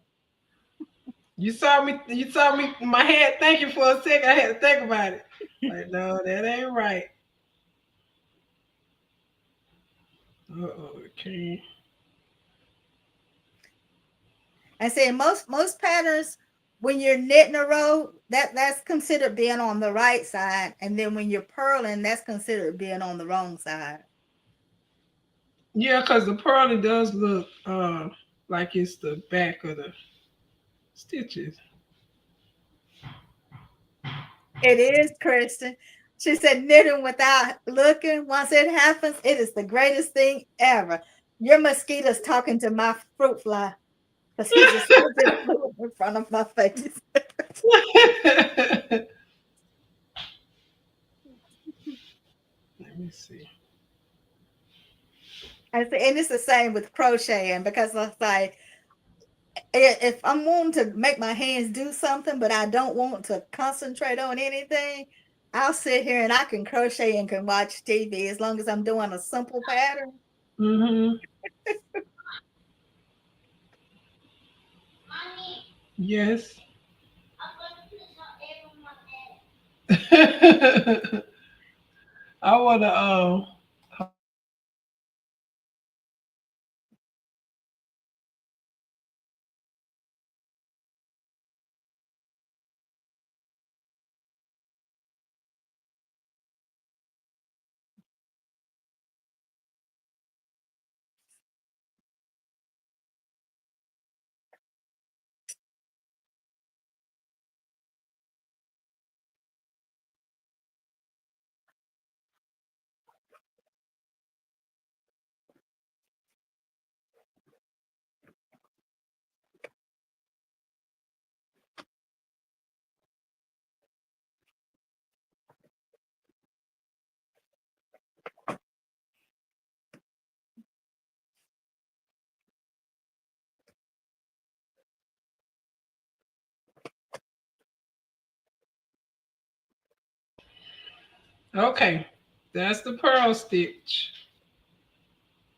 You saw me. You saw me. My head thinking for a second. I had to think about it. Like, no, that ain't right. Okay. And say most patterns, when you're knitting a row, that's considered being on the right side, and then when you're purling, that's considered being on the wrong side. Yeah, because the pearling does look like it's the back of the stitches. It is, Kristen. She said, knitting without looking. Once it happens, it is the greatest thing ever. Your mosquito's talking to my fruit fly because he just flew in front of my face. Let me see. And it's the same with crocheting because it's like if I'm wanting to make my hands do something, but I don't want to concentrate on anything, I'll sit here and I can crochet and can watch TV as long as I'm doing a simple pattern. Mm-hmm. Yes. I wanna okay. That's the pearl stitch.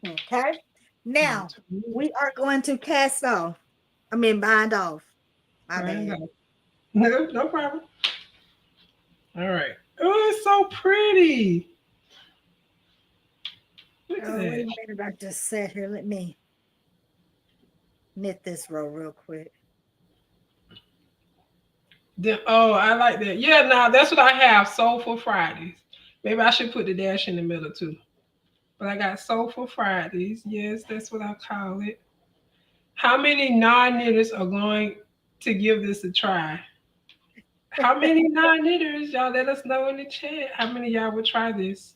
Okay. One, Now two, we are going to cast off. I mean bind off. My right bad. now. No, no problem. All right. Oh, it's so pretty. Look at Oh, wait that. a minute. I just sat here. Let me knit this row real quick. Oh, I like that. Yeah, now that's what I have. Soulful Fridays. Maybe I should put the dash in the middle too. But I got Soulful Fridays. Yes, that's what I call it. How many non-knitters are going to give this a try? How many non-knitters? Y'all let us know in the chat. How many of y'all would try this?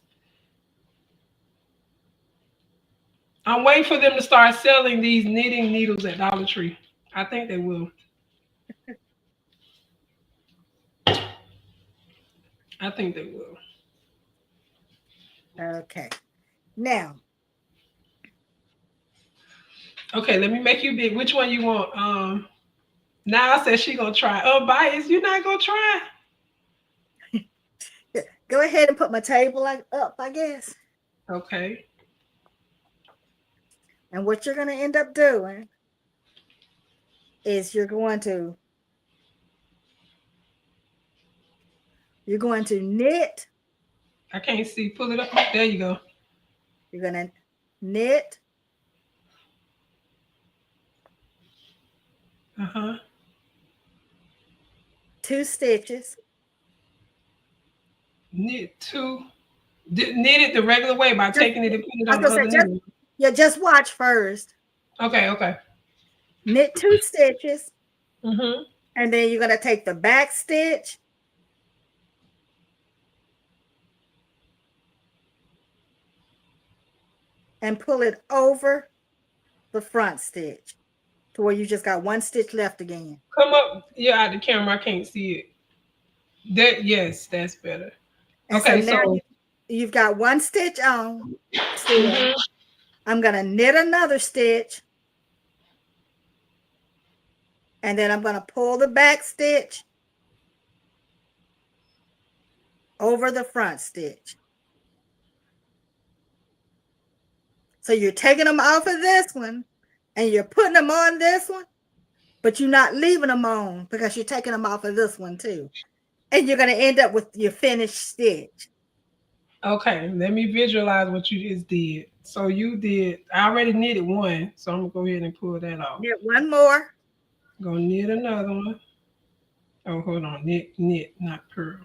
I'm waiting for them to start selling these knitting needles at Dollar Tree. I think they will. I think they will. Okay. Now, Okay, let me make you big. Which one you want? Now says she gonna try. Oh, bias, you not gonna try? go ahead and put my table up, I guess. Okay. And what you're going to end up doing is you're going to knit. I can't see. Pull it up. There you go. You're going to knit Uh huh. 2 stitches. Knit two. Knit it the regular way by Just, taking it and putting it I was on the going to other say, just needle. yeah, just watch first. Okay. Okay. Knit 2 stitches, Mhm. and then you're going to take the back stitch and pull it over the front stitch to where you just got 1 stitch left again. Come up. Yeah, out the camera. I can't see it. That yes, that's better. And so Okay. now So. you've got 1 stitch on still. Mhm. I'm going to knit another stitch, and then I'm going to pull the back stitch over the front stitch. So you're taking them off of this one and you're putting them on this one, but you're not leaving them on because you're taking them off of this one too. And you're going to end up with your finished stitch. Okay. Let me visualize what you just did. So you did. I already knitted one, so I'm gonna go ahead and pull that off. Knit one more. Go knit another one. Oh, hold on. Knit, not purl.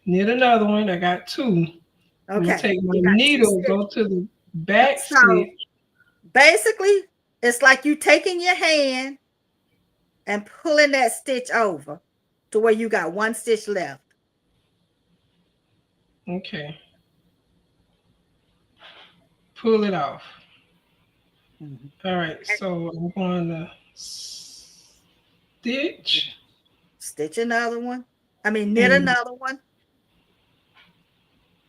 Knit another one. I got two. I'm gonna Okay. take my You got two needle, go stitches. to the back So stitch. basically, it's like you taking your hand and pulling that stitch over to where you got 1 stitch left. Okay, pull it off. Mhm. All right, so I'm going to stitch. Stitch another one. I mean, knit And another one.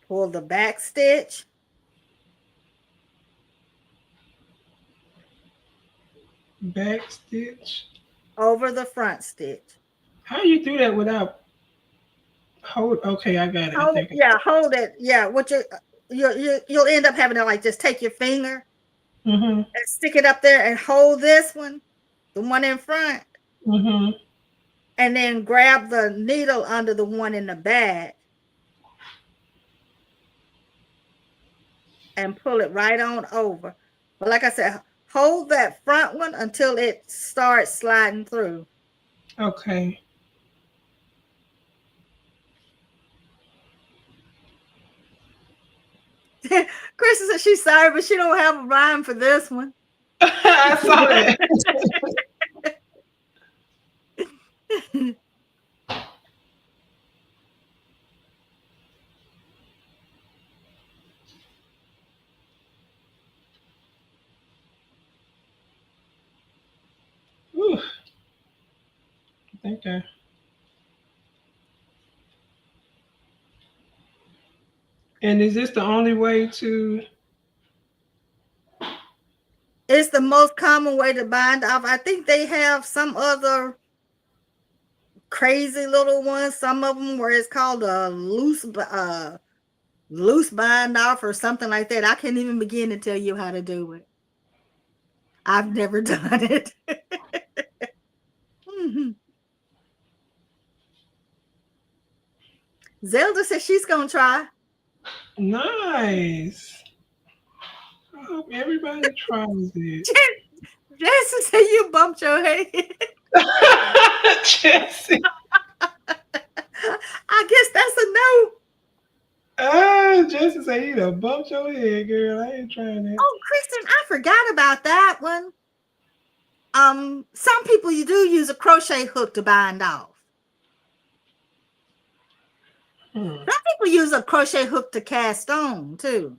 Pull the back stitch Back stitch. over the front stitch. How you do that without hold? Okay, I got it. I Hold it, think. yeah, hold it. Yeah, what you'll end up having to like just take your finger Mhm. and stick it up there and hold this one, the one in front, Mhm. and then grab the needle under the one in the back and pull it right on over. But like I said, hold that front one until it starts sliding through. Okay. Kristen said she's sorry, but she don't have a rhyme for this one. I saw that. Ooh, I think I. And is this the only way to? It's the most common way to bind off. I think they have some other crazy little ones. Some of them where it's called a loose bind off or something like that. I can't even begin to tell you how to do it. I've never done it. Mhm. Zelda says she's gonna try. Nice. I hope everybody tries it. Jason said you bumped your head. Jesse. I guess that's a no. Ah, Jesse say you done bumped your head, girl. I ain't trying that. Oh, Kristen, I forgot about that one. Some people you do use a crochet hook to bind off. Hmm. Some people use a crochet hook to cast on too.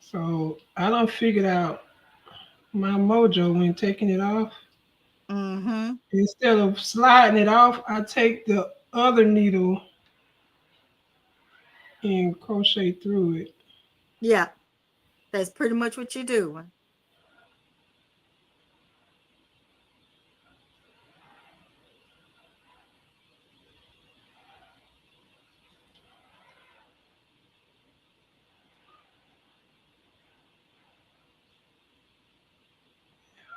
So I done figured out my mojo when taking it off. Mm-hmm. Instead of sliding it off, I take the other needle and crochet through it. Yeah, that's pretty much what you're doing.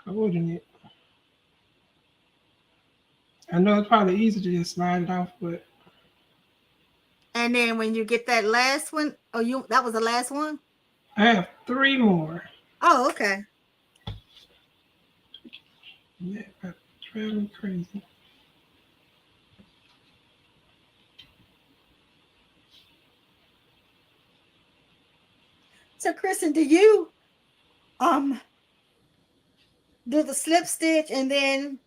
Holding it. I know it's probably easy to just slide it off, but And then when you get that last one, oh, you that was the last one? I have three more. Oh, okay. Yeah, that drives me crazy. So, Kristen, do you um do the slip stitch and then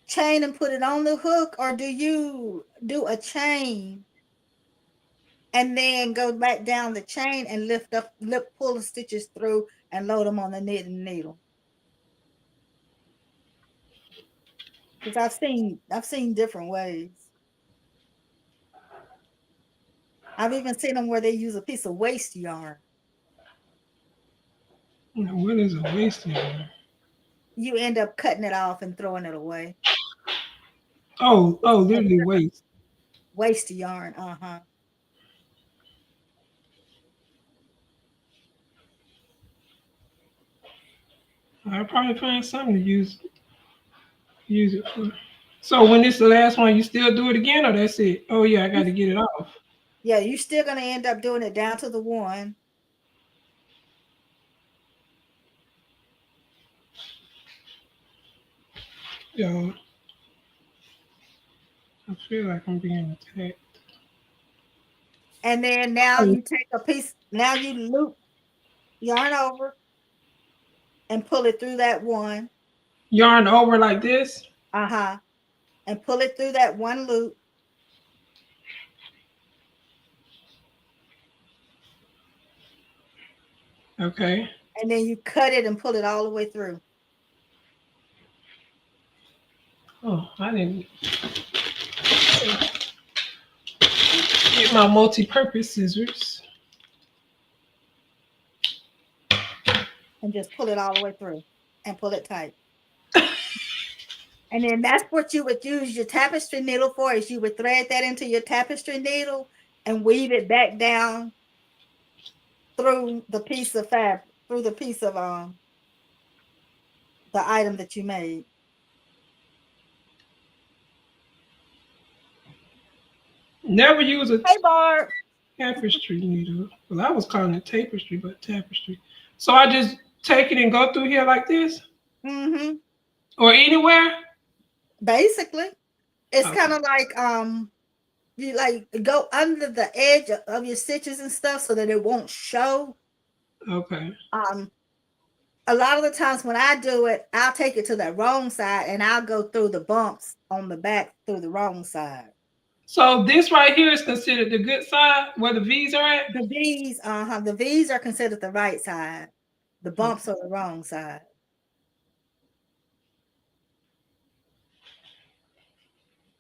chain and put it on the hook, or do you do a chain and then go back down the chain and pull the stitches through and load them on the knitting needle? Because I've seen different ways. I've even seen them where they use a piece of waste yarn. Now, what is a waste yarn? You end up cutting it off and throwing it away. Oh, It's a literally waste. waste yarn. Uh-huh. I'll probably find something to use it for. So when it's the last one, you still do it again, or that's it? Oh yeah, I got to get it off. Yeah, you're still gonna end up doing it down to the one. Yo, I feel like I'm being attacked. And then now Oh, you take a piece, now you loop yarn over and pull it through that one. yarn over like this. Uh-huh. And pull it through that one loop. Okay. And then you cut it and pull it all the way through. Oh, I didn't. Get my multi-purpose scissors. and just pull it all the way through and pull it tight. And then that's what you would use your tapestry needle for, is you would thread that into your tapestry needle and weave it back down through the piece of fabric, through the piece of the item that you made. Never use a Hey Barb. tapestry needle. Well, I was calling it tapestry, but tapestry. So I just take it and go through here like this, Mm-hmm. or anywhere. Basically, it's kind Okay. of like you like go under the edge of your stitches and stuff so that it won't show. Okay. Um, a lot of the times when I do it, I'll take it to the wrong side and I'll go through the bumps on the back through the wrong side. So this right here is considered the good side where the V's are at. The V's are considered the right side. The bumps Okay. are the wrong side.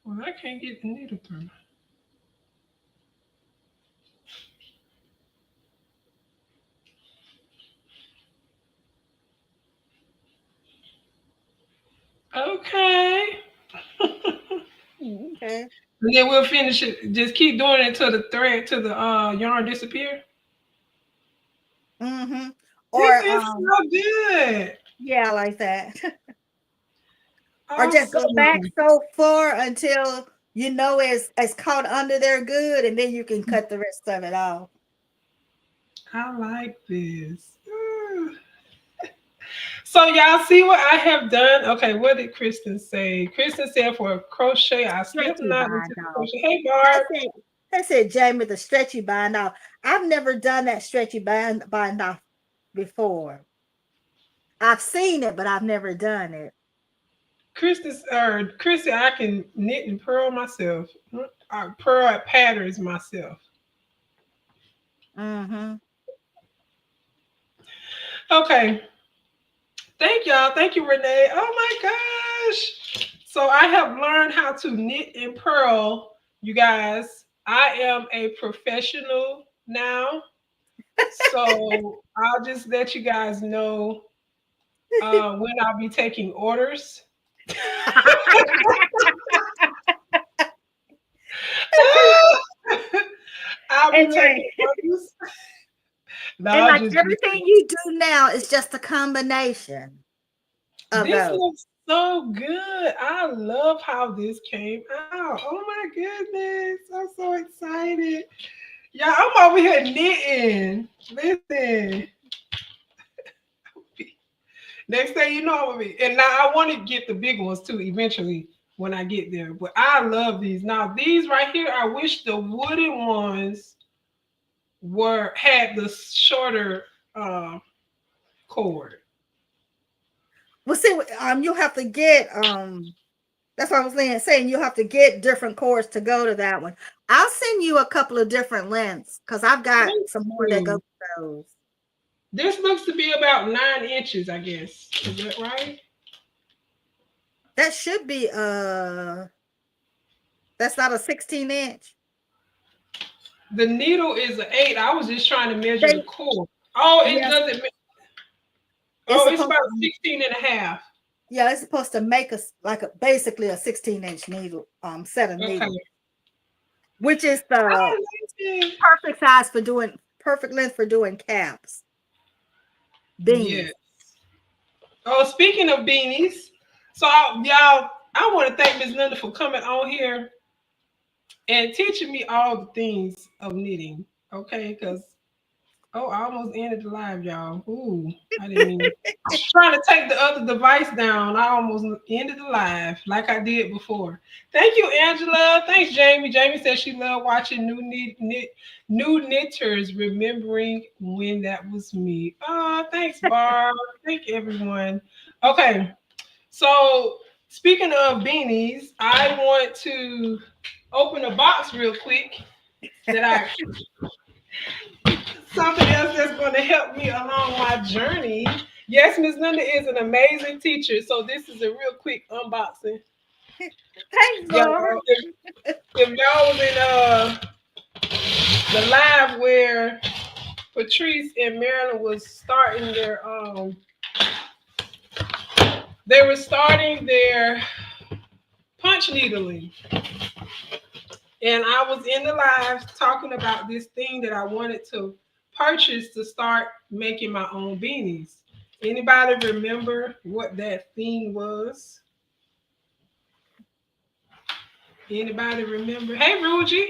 Well, I can't get the needle through. Okay. Okay. And then we'll finish it. Just keep doing it till the thread, till the yarn disappear. Mm-hmm. This Or is so good. yeah, like that. Or just go back Awesome. so far until you know it's caught under there good, and then you can cut the rest of it off. I like this. So y'all see what I have done? Okay, what did Kristen say? Kristen said for a crochet, I slip Stretchy knot into bind the off. crochet. Hey Barb. I said, Jamie, the stretchy bind off. I've never done that stretchy bind off before. I've seen it, but I've never done it. Kristen, I can knit and purl myself. I purl patterns myself. Mm-hmm. Okay. Thank y'all. Thank you, Renee. Oh my gosh. So I have learned how to knit and purl, you guys. I am a professional now. So I'll just let you guys know when I'll be taking orders. I'll be and like taking orders. No, and I'll like just be. everything you do now is just a combination of This those. looks so good. I love how this came out. Oh my goodness. I'm so excited. Yeah, I'm over here knitting. Listen. Next thing you know, I'm gonna be, and now I want to get the big ones too eventually when I get there. But I love these. Now these right here, I wish the wooden ones were had the shorter cord. Well, see, you have to get that's what I was saying. You have to get different cords to go to that one. I'll send you a couple of different lengths because I've got Thank some more that go you. to those. This looks to be about 9 inches, I guess. Is that right? That should be that's not a 16 inch. The needle is an 8. I was just trying to measure the They cord. Oh, it Yes, doesn't. it's Oh, it's supposed about to 16 and a half. yeah, it's supposed to make us like a basically a 16-inch needle set of Okay. needles, which is I the like it. perfect length for doing caps, Yes. beanies. Oh, speaking of beanies, so y'all, I want to thank Miss Linda for coming on here and teaching me all the things of knitting. Okay, because oh, I almost ended the live, y'all. Ooh, I didn't mean. Trying to take the other device down. I almost ended the live like I did before. Thank you, Angela. Thanks, Jamie. Jamie said she loved watching new knitters, remembering when that was me. Oh, thanks, Barb. Thank you, everyone. Okay, so speaking of beanies, I want to open a box real quick that I something else that's going to help me along my journey. Yes, Miss Linda is an amazing teacher. So this is a real quick unboxing. Thanks, Y'all, Lord. if y'all was in The live where Patrice and Marilyn was starting their they were starting their punch needling. And I was in the live talking about this thing that I wanted to purchase to start making my own beanies. Anybody remember what that thing was? Anybody remember? Hey, Ruji,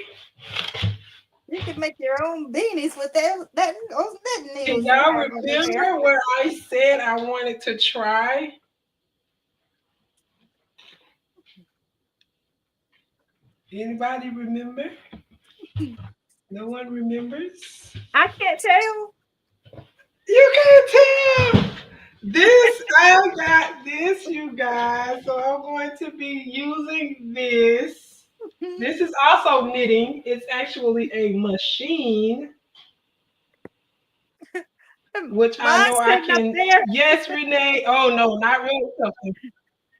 You can make your own beanies with that those knit can needles you y'all have under there. remember what I said I wanted to try? Anybody remember? No one remembers? I can't tell. You can't tell. This, I got this, you guys. So I'm going to be using this. This is also knitting. It's actually a machine, which I know Mine's I sitting up can. there. Yes, Renee. Oh no, not really something.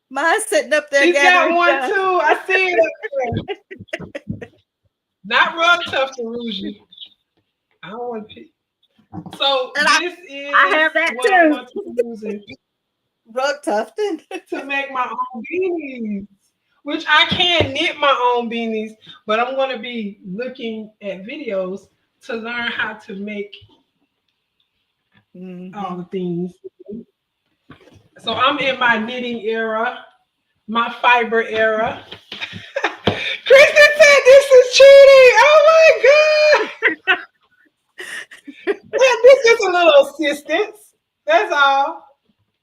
Mine's sitting up there She's got gathering one dust. too. I see it up there. Not rug tough to Rougie. I don't want to. So And this I is have that what I'm too. going to be using Rug tufted. to make my own beanies. Which I can knit my own beanies, but I'm going to be looking at videos to learn how to make all Hmm. the things. So I'm in my knitting era, my fiber era. Kristen said this is cheating. Oh my god! Yeah, this is a little assistance. That's all.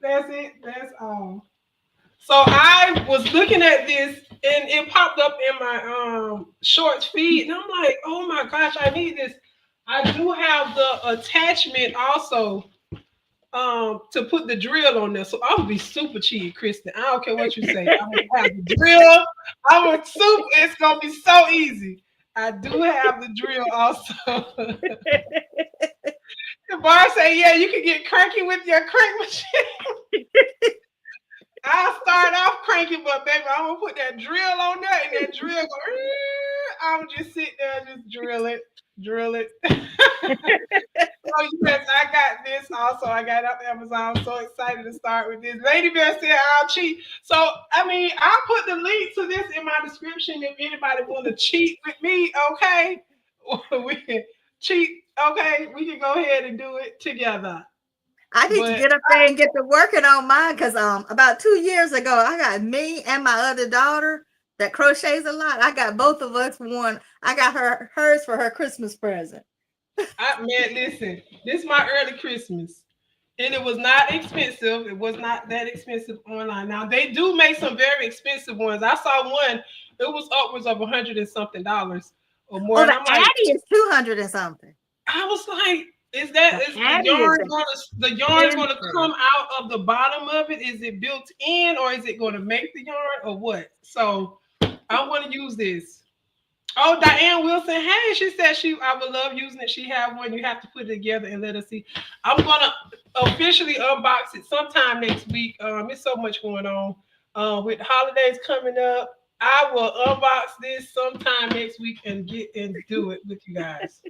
That's it. That's all. So I was looking at this and it popped up in my shorts feed, and I'm like, oh my gosh, I need this. I do have the attachment also to put the drill on there. So I'm gonna be super cheaty, Kristen. I don't care what you say. I'm gonna have the drill. I'm gonna super it's gonna be so easy. I do have the drill also. The bar say, yeah, you can get cranky with your crank machine. I'll start off cranking, but baby, I'm gonna put that drill on there, and that drill go. I'm just sit there, and just drill it, drill it. Oh yes, I got this. Also, I got it off Amazon. I'm so excited to start with this. Lady Bear said I'll cheat. So I mean, I'll put the link to this in my description if anybody want to cheat with me. Okay, we can cheat. Okay, we can go ahead and do it together. I need to But get up there and get to working on mine because about 2 years ago I got me and my other daughter that crochets a lot. I got both of us one. I got hers for her Christmas present. man, listen, this is my early Christmas. And it was not expensive. It was not that expensive online. Now they do make some very expensive ones. I saw one, it was upwards of 100 and something dollars or more. Oh, And the I'm like, Addy is 200 and something. I was like, The is Addy is the yarn gonna expensive. come out of the bottom of it? Is it built in or is it gonna make the yarn or what? So I want to use this. Oh, Diane Wilson. Hey, she said I would love using it. She have one. You have to put it together and let us see. I'm gonna officially unbox it sometime next week. It's so much going on. With the holidays coming up, I will unbox this sometime next week and get and do it with you guys.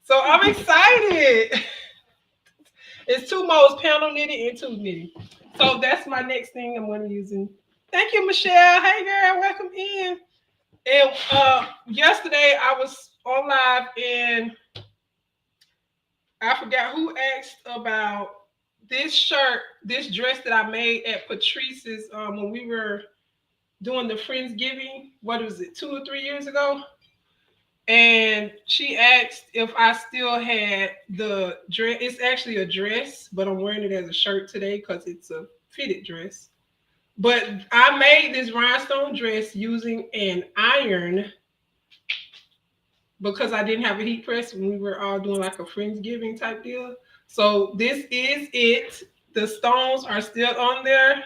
So I'm excited. It's two modes, panel knitting and tube knitting. So that's my next thing I'm gonna be using. Thank you, Michelle. Hey girl, welcome in. And yesterday I was on live and I forgot who asked about this shirt, this dress that I made at Patrice's when we were doing the Friendsgiving. What was it, 2 or 3 years ago? And she asked if I still had the dress. It's actually a dress, but I'm wearing it as a shirt today because it's a fitted dress. But I made this rhinestone dress using an iron because I didn't have a heat press when we were all doing like a Friendsgiving type deal. So this is it. The stones are still on there.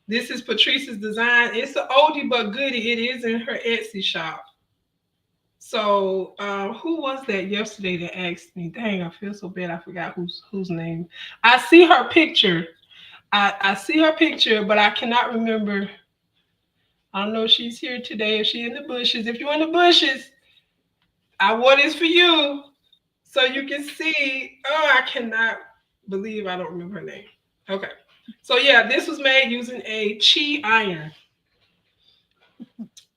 This is Patrice's design. It's an oldie but goodie. It is in her Etsy shop. So who was that yesterday that asked me? Dang, I feel so bad. I forgot whose name. I see her picture. I see her picture, but I cannot remember. I don't know if she's here today. If she's in the bushes. If you're in the bushes, I wore this for you so you can see. Oh, I cannot believe I don't remember her name. Okay. So yeah, this was made using a chi iron.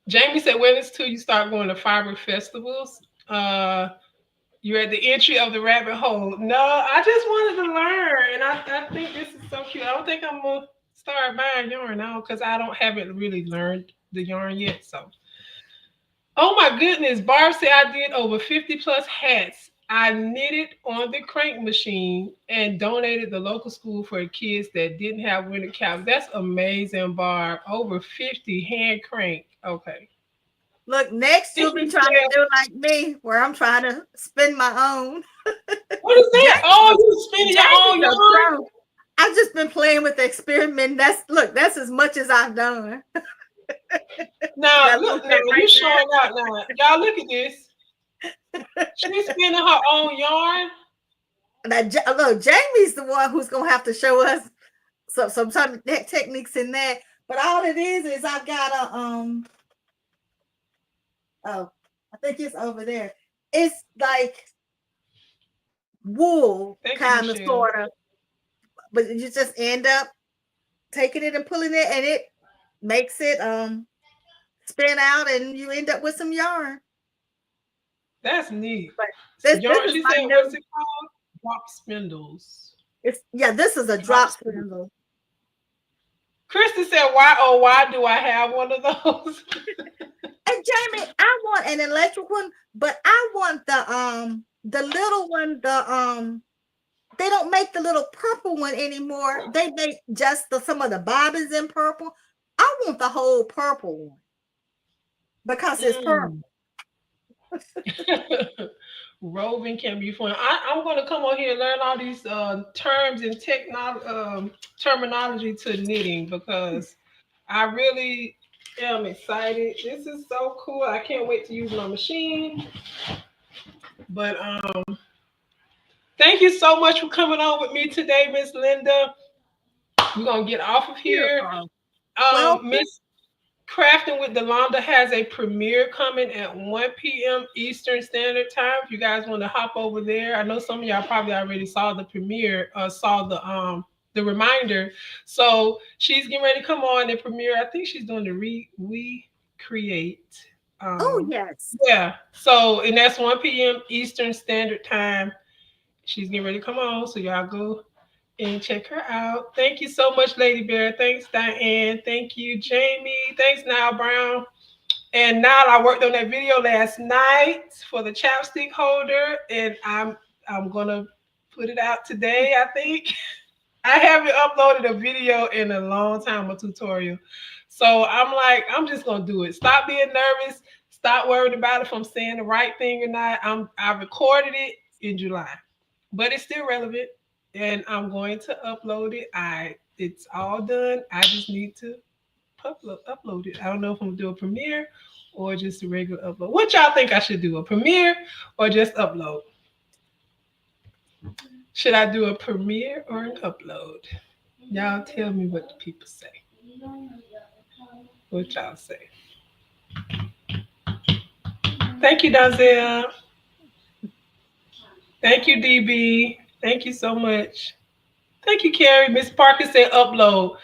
Jamie said, when it's till you start going to fiber festivals, you're at the entry of the rabbit hole. No, I just wanted to learn, and I think this is so cute. I don't think I'm gonna start buying yarn now because I don't haven't really learned the yarn yet. So, oh my goodness, Barb said I did over 50 plus hats. I knitted on the crank machine and donated the local school for kids that didn't have winter caps. That's amazing, Barb. Over 50 hand crank. Okay. Look, next you'll be Nikki trying to said, do like me, where I'm trying to spin my own. what is that? Oh, Jamie, you spinning your own Jamie's a yarn? pro. I've just been playing with the experiment. That's as much as I've done. Now, That little look, now bit you right showing out now. Y'all look at this. She's spinning her own yarn. there. Now, look, Jamie's the one who's gonna have to show us some techniques in that. But all it is I've got a oh, I think it's over there. It's like wool Thank you, kind of Michelle. sort of, but you just end up taking it and pulling it, and it makes it spin out, and you end up with some yarn. That's neat. But this Yarn, is she my said, what's new. it called? Drop spindles. It's yeah. This is a Drop drop spindles. spindle. Krista said, why, oh, why do I have one of those? And Jamie, I want an electric one, but I want the little one. They don't make the little purple one anymore. They make just some of the bobbins in purple. I want the whole purple one because it's purple. Mm. Roving can be fun. I'm going to come on here and learn all these terms and terminology to knitting because I really am excited. This is so cool. I can't wait to use my machine. But thank you so much for coming on with me today, Miss Linda. We're gonna get off of here. Beautiful. Well, Miss Crafting with Delonda has a premiere coming at 1 p.m. Eastern Standard Time. If you guys want to hop over there, I know some of y'all probably already saw the premiere, saw the reminder. So she's getting ready to come on and premiere. I think she's doing the we create. oh Um, yes. yeah. So and that's 1 p.m. Eastern Standard Time. She's getting ready to come on, so y'all go and check her out. Thank you so much, Lady Bear. Thanks, Diane. Thank you, Jamie. Thanks, Niall Brown. And now I worked on that video last night for the chapstick holder, and I'm gonna put it out today. I think I haven't uploaded a video in a long time, a tutorial. So I'm like, I'm just gonna do it. Stop being nervous. Stop worried about if I'm saying the right thing or not. I recorded it in July, but it's still relevant, and I'm going to upload it. It's all done. I just need to upload it. I don't know if I'm gonna do a premiere or just a regular upload. What y'all think I should do? A premiere or just upload? Should I do a premiere or an upload? Y'all tell me what the people say. What y'all say? Thank you, Donzel. Thank you, DB. Thank you so much. Thank you, Carrie. Miss Parker said upload.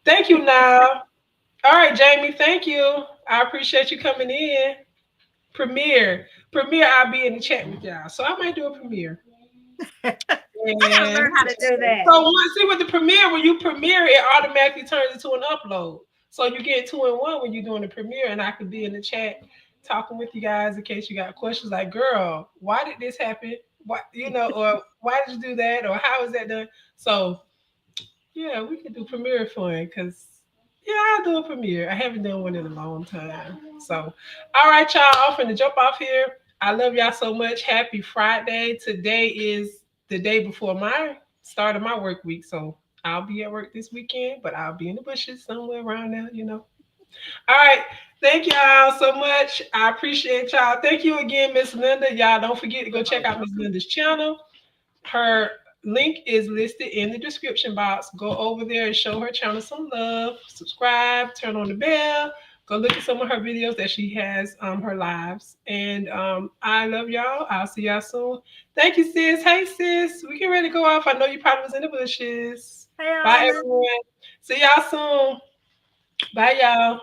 Thank you, now. All right, Jamie. Thank you. I appreciate you coming in. Premiere. Premiere, I'll be in the chat with y'all. So I might do a premiere. I gotta And learn how to do that. so once see with the premiere, when you premiere, it automatically turns into an upload. So you get 2 in 1 when you're doing the premiere, and I can be in the chat talking with you guys in case you got questions like, "Girl, why did this happen? Why or why did you do that? Or how is that done?" So yeah, we could do premiere fun because yeah, I'll do a premiere. I haven't done one in a long time. So all right, y'all, I'm finna jump off here. I love y'all so much. Happy Friday. Today is the day before my start of my work week. So I'll be at work this weekend, but I'll be in the bushes somewhere around there. All right. Thank y'all so much. I appreciate y'all. Thank you again, Miss Linda. Y'all don't forget to go check out Miss Linda's channel. Her link is listed in the description box. Go over there and show her channel some love. Subscribe, turn on the bell, Go look at some of her videos that she has, her lives. And I love y'all. I'll see y'all soon. Thank you, sis. Hey, sis. We can ready to go off. I know you probably was in the bushes. Hey, Bye, Alma. everyone. See y'all soon. Bye, y'all.